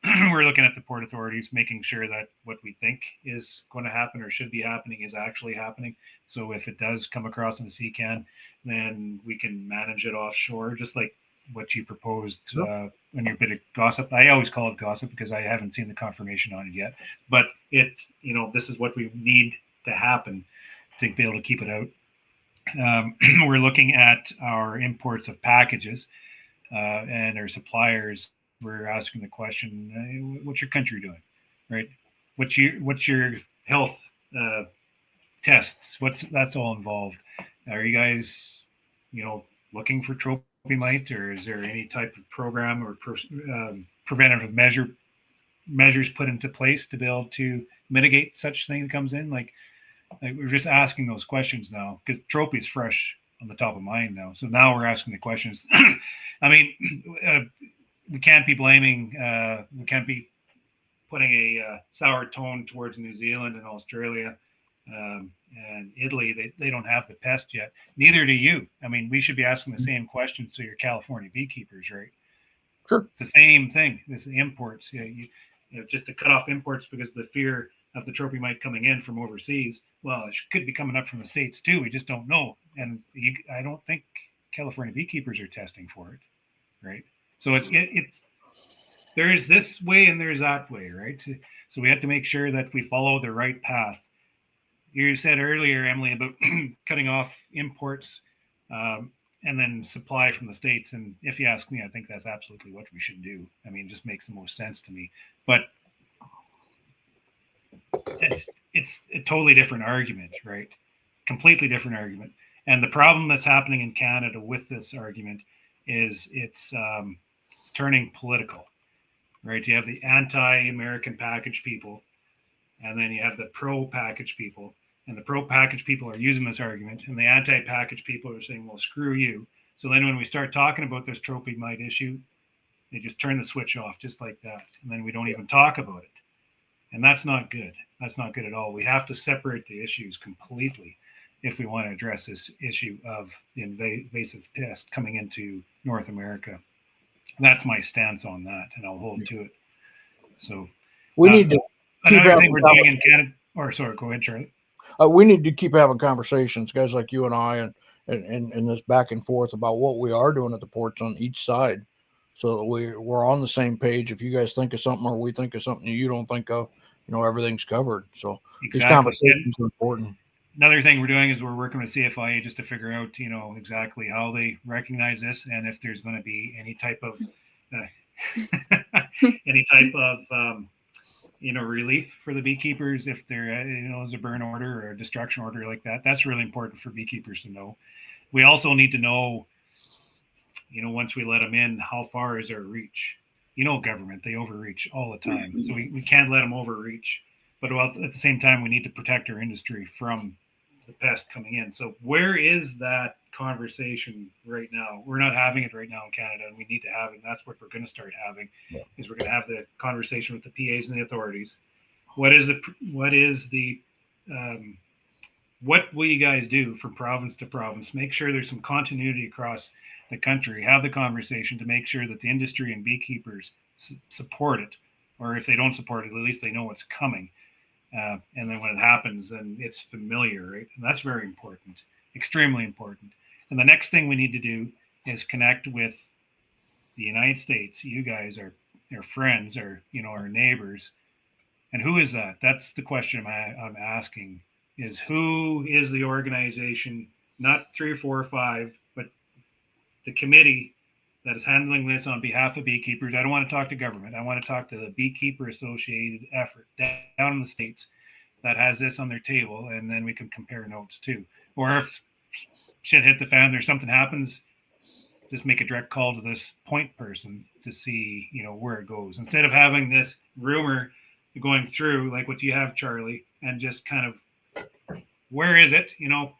We're looking at the port authorities, making sure that what we think is going to happen or should be happening is actually happening. So if it does come across in a sea can, then we can manage it offshore, just like what you proposed on your bit of gossip. I always call it gossip because I haven't seen the confirmation on it yet. But it's, this is what we need to happen to be able to keep it out. We're looking at our imports of packages and our suppliers. We're asking the question, what's your country doing, right? What's your health tests? That's all involved. Are you guys, looking for Tropi mite, or is there any type of program or preventative measures put into place to be able to mitigate such thing that comes in? Like we're just asking those questions now because Tropi is fresh on the top of mind now. So now we're asking the questions. I mean, we can't be blaming, we can't be putting a sour tone towards New Zealand and Australia and Italy. They don't have the pest yet. Neither do you. I mean, we should be asking the same questions to your California beekeepers, right? Sure. It's the same thing. This imports, just to cut off imports because of the fear of the Tropi mite coming in from overseas. Well, it could be coming up from the States too. We just don't know. And I don't think California beekeepers are testing for it, right? So it's there's this way and there's that way, right? So we have to make sure that we follow the right path. You said earlier, Emily, about cutting off imports and then supply from the States. And if you ask me, I think that's absolutely what we should do. I mean, it just makes the most sense to me. But it's a totally different argument, right? Completely different argument. And the problem that's happening in Canada with this argument is it's turning political, right? You have the anti-American package people, and then you have the pro-package people. And the pro-package people are using this argument, and the anti-package people are saying, well, screw you. So then when we start talking about this Tropi mite issue, they just turn the switch off just like that. And then we don't even talk about it. And that's not good. That's not good at all. We have to separate the issues completely if we want to address this issue of the invasive pest coming into North America. That's my stance on that, and I'll hold to it. So we need to keep another thing we're doing in Canada. Or sorry, go ahead, Charlie. We need to keep having conversations, guys like you and I, and this back and forth about what we are doing at the ports on each side, so that we're on the same page. If you guys think of something or we think of something you don't think of, everything's covered. So exactly. These conversations are important. Another thing we're doing is we're working with CFIA just to figure out, exactly how they recognize this and if there's going to be any type of relief for the beekeepers if there is a burn order or a destruction order like that. That's really important for beekeepers to know. We also need to know, once we let them in, how far is their reach? Government, they overreach all the time. So we can't let them overreach. But at the same time, we need to protect our industry from the pest coming in. So where is that conversation right now? We're not having it right now in Canada, and we need to have it. And that's what we're going to start having. Is we're going to have the conversation with the PAs and the authorities. What will you guys do from province to province? Make sure there's some continuity across the country. Have the conversation to make sure that the industry and beekeepers support it, or if they don't support it, at least they know what's coming. And then when it happens, then it's familiar, right? And that's very important, extremely important. And the next thing we need to do is connect with the United States. You guys are friends, or our neighbors, And who is that? That's the question I'm asking, is who is the organization, not 3 or 4 or 5, but the committee that is handling this on behalf of beekeepers. I don't want to talk to government. I want to talk to the beekeeper associated effort down in the States that has this on their table, and then we can compare notes too. Or if shit hit the fan, there's something happens, just make a direct call to this point person to see, where it goes. Instead of having this rumor going through, like what you have, Charlie, and just kind of, where is it?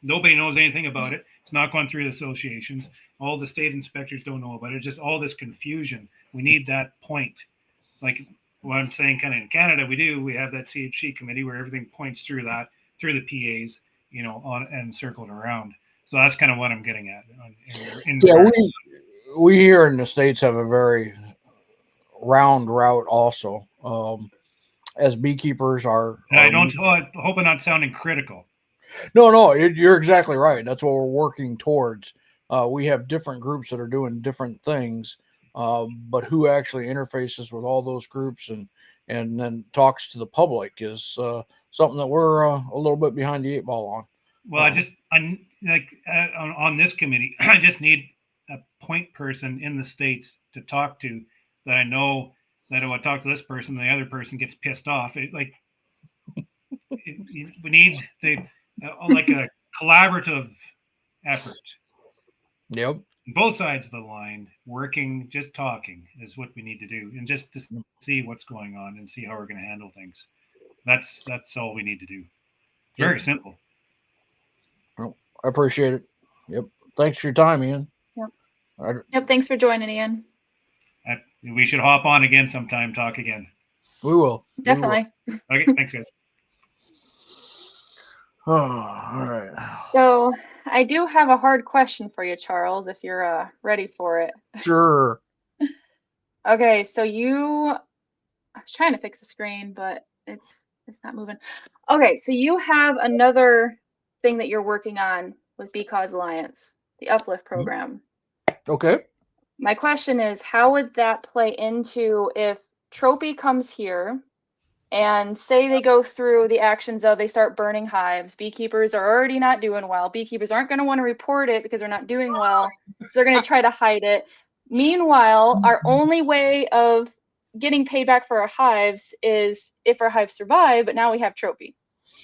Nobody knows anything about it. It's not going through the associations. All the state inspectors don't know about it. Just all this confusion. We need that point. Like what I'm saying, kind of in Canada, we have that CHC committee where everything points through the PAs, on and circled around. So that's kind of what I'm getting at. We here in the States have a very round route also. As beekeepers are. I hope I'm not sounding critical. No, you're exactly right. That's what we're working towards. We have different groups that are doing different things, but who actually interfaces with all those groups and then talks to the public is something that we're a little bit behind the 8 ball on. Well, on this committee, I just need a point person in the States to talk to that I know that I will talk to this person, and the other person gets pissed off. We need like a collaborative effort. Yep. Both sides of the line, working, just talking is what we need to do, and just to see what's going on and see how we're going to handle things. That's all we need to do. Very simple. Well, I appreciate it. Yep. Thanks for your time, Ian. Yep. Thanks for joining, Ian. We should hop on again sometime, talk again. We will. Definitely. Okay, thanks, guys. Oh, all right. So I do have a hard question for you, Charles, if you're ready for it. Sure. Okay, so I was trying to fix the screen, but it's not moving. Okay, so you have another thing that you're working on with Bee Cause Alliance, the Uplift program. Okay. My question is, how would that play into if Tropi comes here and say they go through the actions of they start burning hives? Beekeepers are already not doing well. Beekeepers aren't going to want to report it because they're not doing well. So they're going to try to hide it. Meanwhile, our only way of getting paid back for our hives is if our hives survive, but now we have Tropi.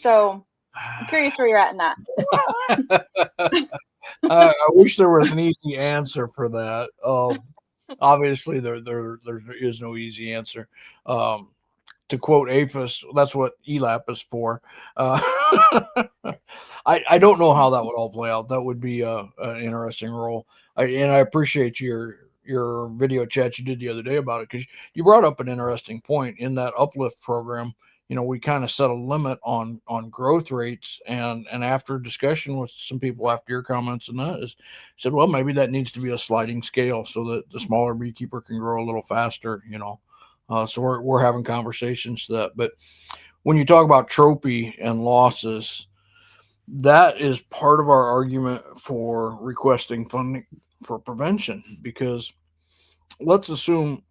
So I'm curious where you're at in that. I wish there was an easy answer for that. Obviously, there is no easy answer. To quote APHIS, that's what ELAP is for. I don't know how that would all play out. That would be an interesting role. I appreciate your video chat you did the other day about it, because you brought up an interesting point in that Uplift program. We kind of set a limit on growth rates, and after discussion with some people after your comments and that said, well, maybe that needs to be a sliding scale so that the smaller beekeeper can grow a little faster, so we're having conversations to that. But when you talk about Tropi and losses, that is part of our argument for requesting funding for prevention, because let's assume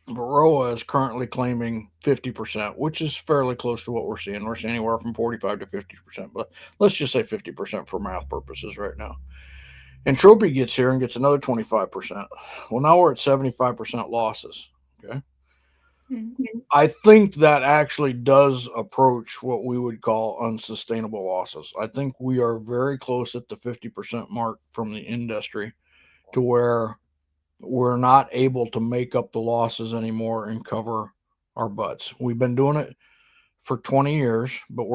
Varroa is currently claiming 50%, which is fairly close to what we're seeing. We're seeing anywhere from 45 to 50%, but let's just say 50% for math purposes right now. And Tropi gets here and gets another 25%. Well, now we're at 75% losses. Okay. Mm-hmm. I think that actually does approach what we would call unsustainable losses. I think we are very close at the 50% mark from the industry to where we're not able to make up the losses anymore and cover our butts. We've been doing it for 20 years, but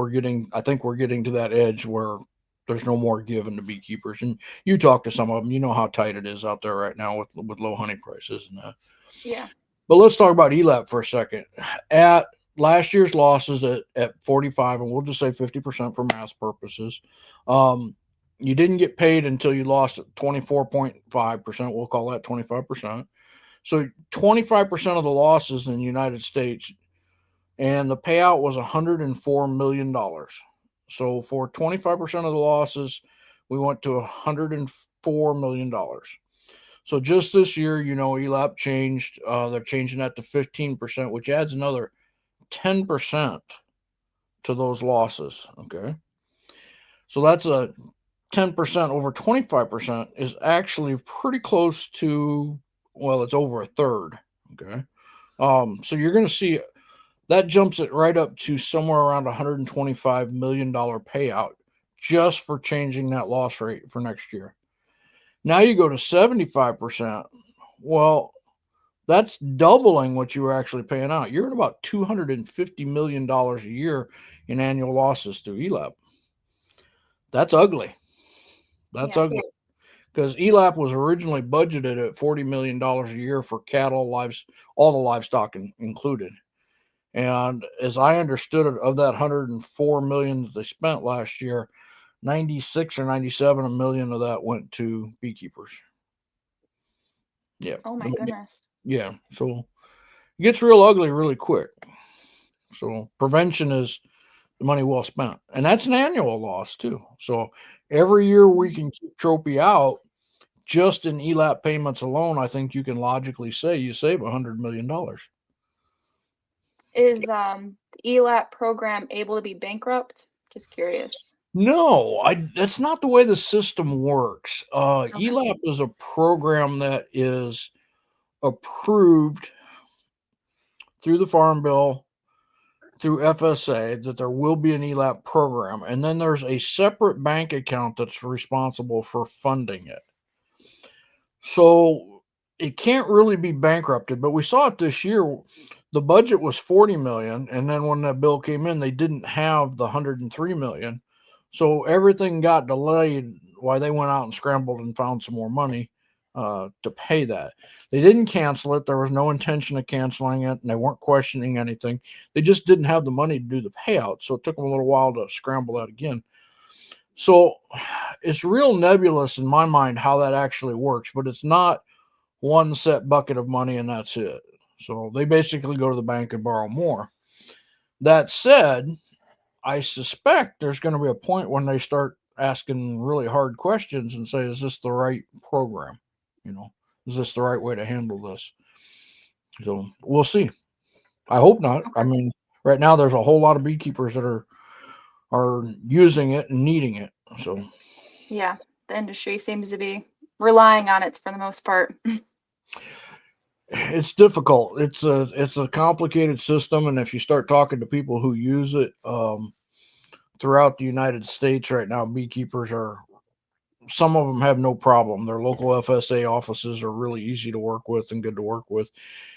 I think we're getting to that edge where there's no more giving to beekeepers. And you talk to some of them, you know how tight it is out there right now with low honey prices and that. Yeah. But let's talk about ELAP for a second. At last year's losses at 45, and we'll just say 50% for math purposes, you didn't get paid until you lost 24.5%. We'll call that 25%. So 25% of the losses in the United States, and the payout was $104 million. So for 25% of the losses, we went to $104 million. So just this year, ELAP changed. They're changing that to 15%, which adds another 10% to those losses. Okay. So that's a 10% over 25% is actually pretty close to, well, it's over a third. Okay. So you're going to see that jumps it right up to somewhere around $125 million payout just for changing that loss rate for next year. Now you go to 75%. Well, that's doubling what you were actually paying out. You're at about $250 million a year in annual losses through ELAP. That's ugly. That's ugly. Because ELAP was originally budgeted at $40 million a year for cattle, all the livestock included. And as I understood it, of that $104 million that they spent last year, 96 or 97 million of that went to beekeepers. Yeah. Oh my goodness. Yeah. So it gets real ugly really quick. So prevention is the money well spent. And that's an annual loss too. So every year we can keep Tropi out, just in ELAP payments alone, I think you can logically say you save $100 million. Is the ELAP program able to be bankrupt? Just curious. No, that's not the way the system works. ELAP is a program that is approved through the Farm Bill, through FSA, that there will be an ELAP program. And then there's a separate bank account that's responsible for funding it. So it can't really be bankrupted, but we saw it this year. The budget was $40 million. And then when that bill came in, they didn't have the $103 million. So everything got delayed while they went out and scrambled and found some more money to pay that. They didn't cancel it. There was no intention of canceling it, and they weren't questioning anything. They just didn't have the money to do the payout. So it took them a little while to scramble that again. So it's real nebulous in my mind how that actually works, but it's not one set bucket of money and that's it. So they basically go to the bank and borrow more. That said, I suspect there's going to be a point when they start asking really hard questions and say, is this the right program? Is this the right way to handle this? So we'll see. I hope not. I mean, right now there's a whole lot of beekeepers that are using it and needing it. So yeah, the industry seems to be relying on it for the most part. It's difficult. It's a complicated system, and if you start talking to people who use it throughout the United States right now, beekeepers some of them have no problem. Their local FSA offices are really easy to work with and good to work with,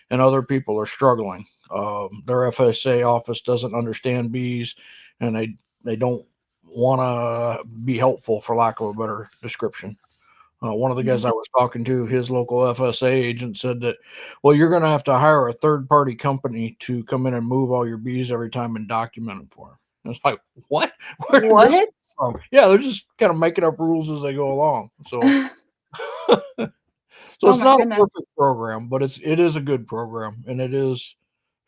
and other people are struggling. Their FSA office doesn't understand bees, and they don't want to be helpful, for lack of a better description. One of the guys I was talking to, his local FSA agent said that, well, you're going to have to hire a third-party company to come in and move all your bees every time and document them for them. I was like, what? What? Yeah, they're just kind of making up rules as they go along. So, It's not a perfect program, but it is a good program, and it is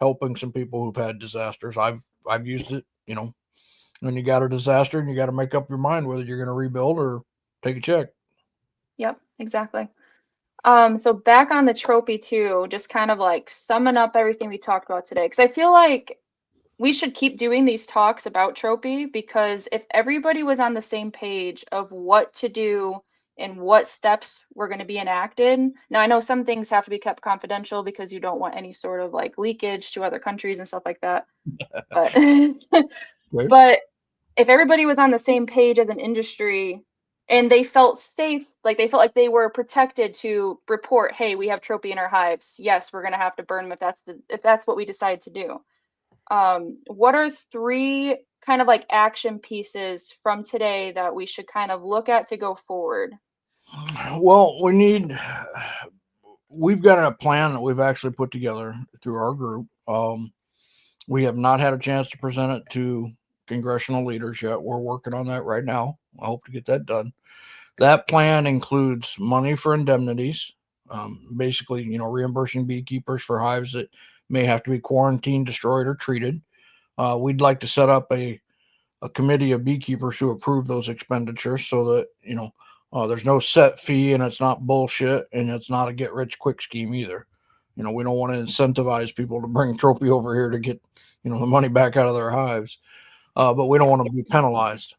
helping some people who've had disasters. I've used it. When you got a disaster and you got to make up your mind whether you're going to rebuild or take a check. Yep, exactly. So back on the Tropi too, just kind of like summing up everything we talked about today, because I feel like we should keep doing these talks about Tropi, because if everybody was on the same page of what to do and what steps were going to be enacted. Now, I know some things have to be kept confidential because you don't want any sort of like leakage to other countries and stuff like that. But, but if everybody was on the same page as an industry and they felt safe, like they felt like they were protected to report, hey, we have Tropi in our hives. Yes, we're going to have to burn them if that's what we decide to do. What are 3 kind of like action pieces from today that we should kind of look at to go forward? Well, we've got a plan that we've actually put together through our group. We have not had a chance to present it to congressional leaders yet. We're working on that right now. I hope to get that done. That plan includes money for indemnities, basically, reimbursing beekeepers for hives that may have to be quarantined, destroyed, or treated. We'd like to set up a committee of beekeepers who approve those expenditures so that, there's no set fee and it's not bullshit and it's not a get rich quick scheme either. We don't want to incentivize people to bring Tropi over here to get the money back out of their hives. But we don't want to be penalized.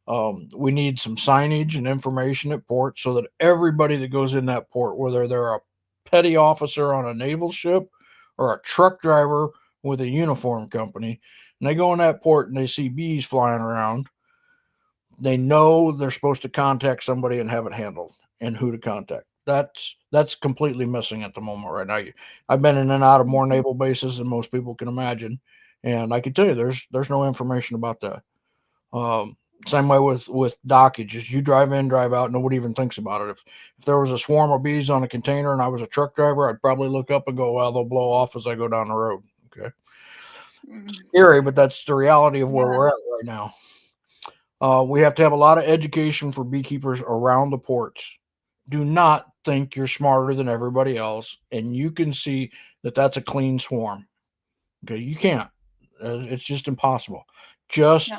We need some signage and information at port so that everybody that goes in that port, whether they're a petty officer on a naval ship or a truck driver with a uniform company, and they go in that port and they see bees flying around, they know they're supposed to contact somebody and have it handled and who to contact. That's completely missing at the moment right now. I've been in and out of more naval bases than most people can imagine, and I can tell you there's no information about that. Same way with dockages. You drive in, drive out, nobody even thinks about it. If there was a swarm of bees on a container and I was a truck driver, I'd probably look up and go, well, they'll blow off as I go down the road. Okay. Scary, but that's the reality of where we're at right now. We have to have a lot of education for beekeepers around the ports. Do not think you're smarter than everybody else, and you can see that that's a clean swarm. Okay, you can't. It's just impossible. Just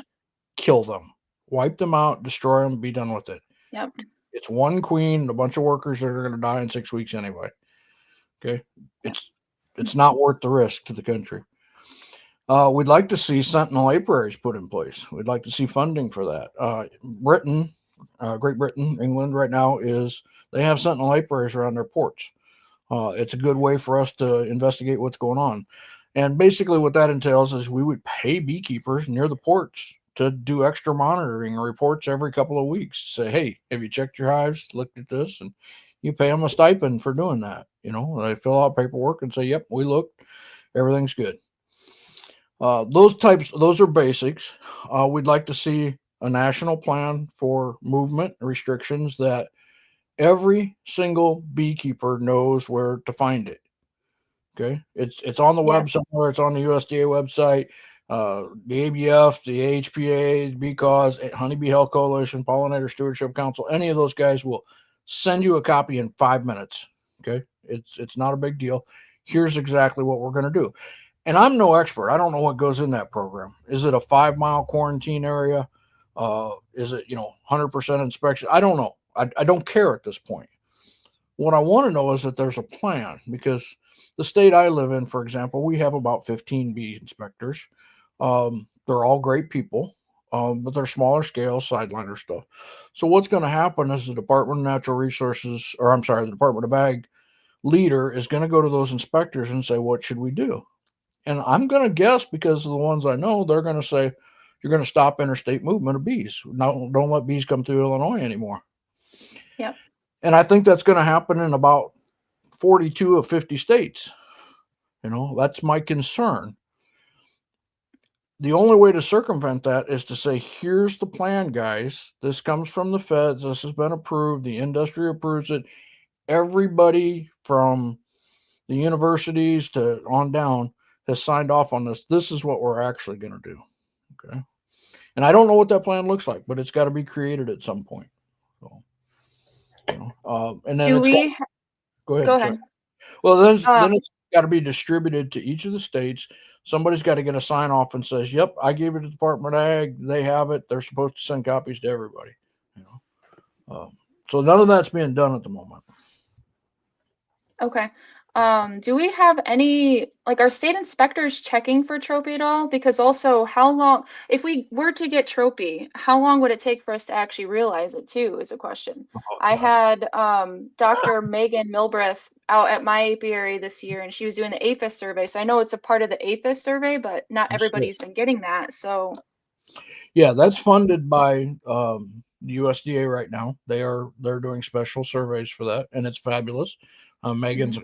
kill them, wipe them out, destroy them, be done with it. Yep. It's one queen and a bunch of workers that are going to die in 6 weeks anyway. Okay, it's not worth the risk to the country. We'd like to see sentinel apiaries put in place. We'd like to see funding for that. Britain, Great Britain, England right now they have sentinel apiaries around their ports. It's a good way for us to investigate what's going on. And basically what that entails is we would pay beekeepers near the ports to do extra monitoring reports every couple of weeks. Say, hey, have you checked your hives, looked at this? And you pay them a stipend for doing that. They fill out paperwork and say, yep, we looked, everything's good. Those are basics. We'd like to see a national plan for movement restrictions that every single beekeeper knows where to find it. Okay, it's on the web somewhere. It's on the USDA website. The ABF, the AHPA, the Bee Cause, Honeybee Health Coalition, Pollinator Stewardship Council, any of those guys will send you a copy in 5 minutes. Okay, it's not a big deal. Here's exactly what we're going to do. And I'm no expert. I don't know what goes in that program. Is it a 5-mile quarantine area? Is it 100% inspection? I don't know. I don't care at this point. What I want to know is that there's a plan, because the state I live in, for example, we have about 15 bee inspectors. They're all great people, but they're smaller scale, sideliner stuff. So what's going to happen is the Department of Natural Resources, the Department of Ag leader is going to go to those inspectors and say, what should we do? And I'm going to guess, because of the ones I know, they're going to say, you're going to stop interstate movement of bees. No, don't let bees come through Illinois anymore. Yep. And I think that's going to happen in about 42 of 50 states. That's my concern. The only way to circumvent that is to say, here's the plan, guys. This comes from the feds. This has been approved. The industry approves it. Everybody from the universities to on down has signed off on this. This is what we're actually going to do. Okay. And I don't know what that plan looks like, but it's got to be created at some point. So, and then go ahead. Go ahead. Well, then it's got to be distributed to each of the states. Somebody's got to get a sign off and says, yep, I gave it to the Department of Ag. They have it. They're supposed to send copies to everybody. So none of that's being done at the moment. Okay. Do we have any, are state inspectors checking for Tropi at all? Because also, how long, if we were to get Tropi, how long would it take for us to actually realize it too, is a question. I had Dr. Megan Milbreth out at my apiary this year, and she was doing the APHIS survey. So I know it's a part of the APHIS survey, but not everybody's been getting that. So yeah, that's funded by the USDA right now. They're doing special surveys for that, and it's fabulous. Megan's a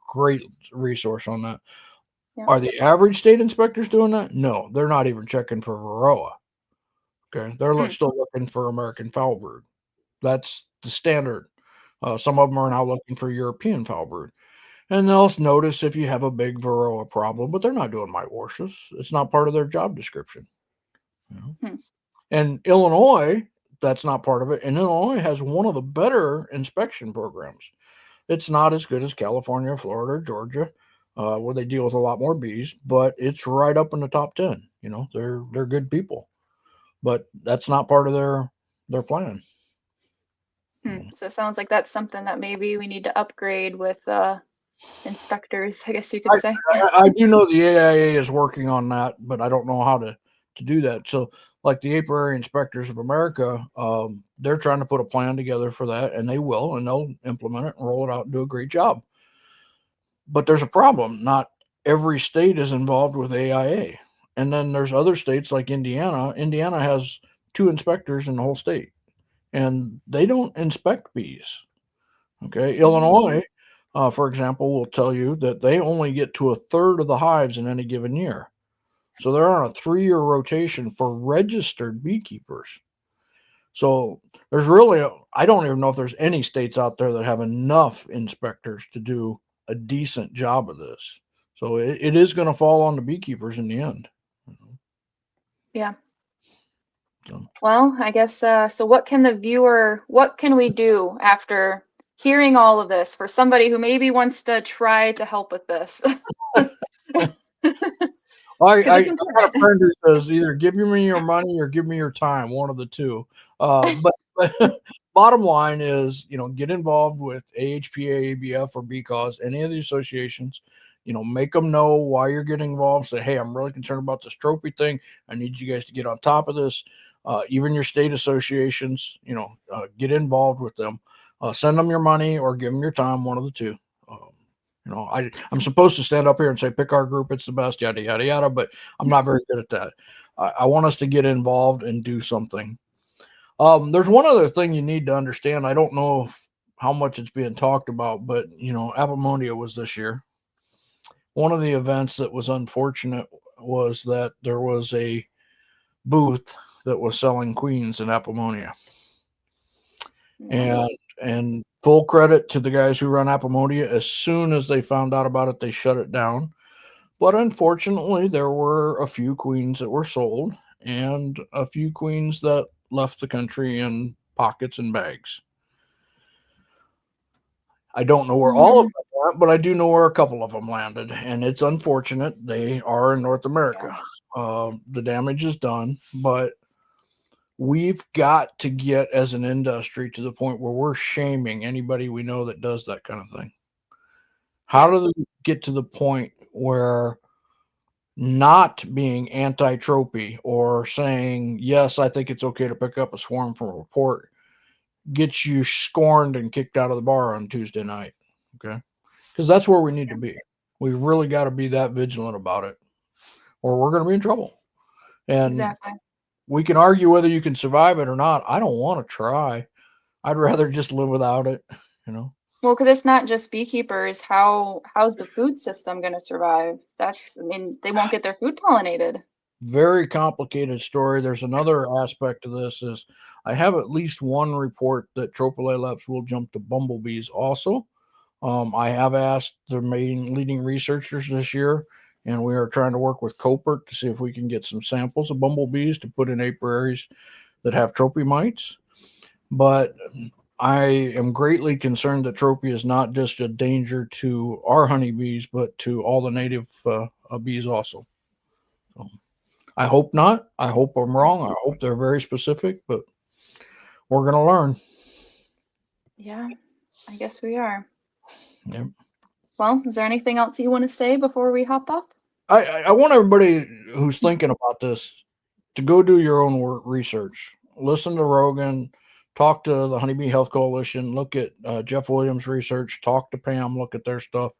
great resource on that. Yeah. Are the average state inspectors doing that? No, they're not even checking for Varroa. Okay, they're still looking for American foul brood. That's the standard. Some of them are now looking for European foul brood, and they'll notice if you have a big Varroa problem, but they're not doing mite washes. It's not part of their job description. And Illinois, that's not part of it. And Illinois has one of the better inspection programs. It's not as good as California, Florida, Georgia, where they deal with a lot more bees, but it's right up in the top 10. They're good people, but that's not part of their plan. So it sounds like that's something that maybe we need to upgrade with inspectors, I guess you could say. I do know the AIA is working on that, but I don't know how to do that. So, like the Apiary Inspectors of America, they're trying to put a plan together for that, and they will, and they'll implement it and roll it out and do a great job. But there's a problem. Not every state is involved with AIA. And then there's other states like Indiana. Indiana has 2 inspectors in the whole state, and they don't inspect bees. Okay. Illinois, for example, will tell you that they only get to 1/3 of the hives in any given year. So they're on a 3-year rotation for registered beekeepers. So there's really, I don't even know if there's any states out there that have enough inspectors to do a decent job of this. So it is going to fall on the beekeepers in the end. Yeah. So. Well, I guess, so what can we do after hearing all of this for somebody who maybe wants to try to help with this? I got a friend who says either give me your money or give me your time, one of the two. But bottom line is, get involved with AHPA, ABF, or BCause, any of the associations. Make them know why you're getting involved. Say, hey, I'm really concerned about this Tropi thing. I need you guys to get on top of this. Even your state associations, get involved with them. Send them your money or give them your time, one of the two. I'm supposed to stand up here and say, pick our group, it's the best, yada, yada, yada, but I'm not very good at that. I want us to get involved and do something. There's one other thing you need to understand. I don't know how much it's being talked about, but, Appomondia was this year. One of the events that was unfortunate was that there was a booth that was selling queens in Appomondia. And full credit to the guys who run Appomondia. As soon as they found out about it, they shut it down. But unfortunately, there were a few queens that were sold and a few queens that left the country in pockets and bags. I don't know where all of them went, but I do know where a couple of them landed, and it's unfortunate. They are in North America. The damage is done, but we've got to get as an industry to the point where we're shaming anybody we know that does that kind of thing. How do they get to the point where not being anti-Tropi or saying, yes, I think it's okay to pick up a swarm from a report gets you scorned and kicked out of the bar on Tuesday night? Okay. Because that's where we need to be. We really got to be that vigilant about it, or we're going to be in trouble. And exactly. We can argue whether you can survive it or not. I don't want to try. I'd rather just live without it, Well, because it's not just beekeepers. How's the food system going to survive? They won't get their food pollinated. Very complicated story. There's another aspect to this is I have at least one report that Tropilaelaps will jump to bumblebees also. I have asked the main leading researchers this year, and we are trying to work with Copert to see if we can get some samples of bumblebees to put in apiaries that have Tropi mites. But I am greatly concerned that Tropi is not just a danger to our honeybees, but to all the native bees also. So I hope not. I hope I'm wrong. I hope they're very specific, but we're going to learn. Yeah, I guess we are. Yep. Well, is there anything else you want to say before we hop off? I want everybody who's thinking about this to go do your own research. Listen to Rogan, talk to the Honeybee Health Coalition, look at Jeff Williams' research, talk to Pam, look at their stuff.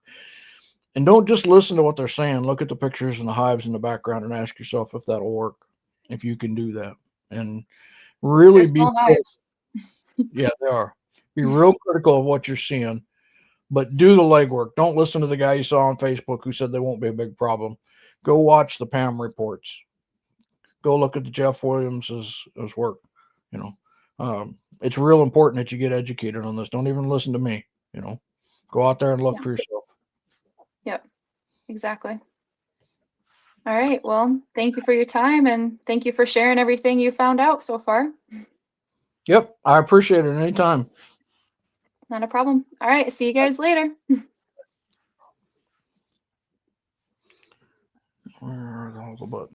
And don't just listen to what they're saying. Look at the pictures and the hives in the background and ask yourself if that'll work, if you can do that. And really be hives. Yeah, they are. Be real critical of what you're seeing, but do the legwork. Don't listen to the guy you saw on Facebook who said they won't be a big problem. Go watch the Pam reports. Go look at the Jeff Williams's work. It's real important that you get educated on this. Don't even listen to me. Go out there and look for yourself. Yep, exactly. All right. Well, thank you for your time, and thank you for sharing everything you found out so far. Yep, I appreciate it anytime. Not a problem. All right. See you guys later. Where are all the buttons?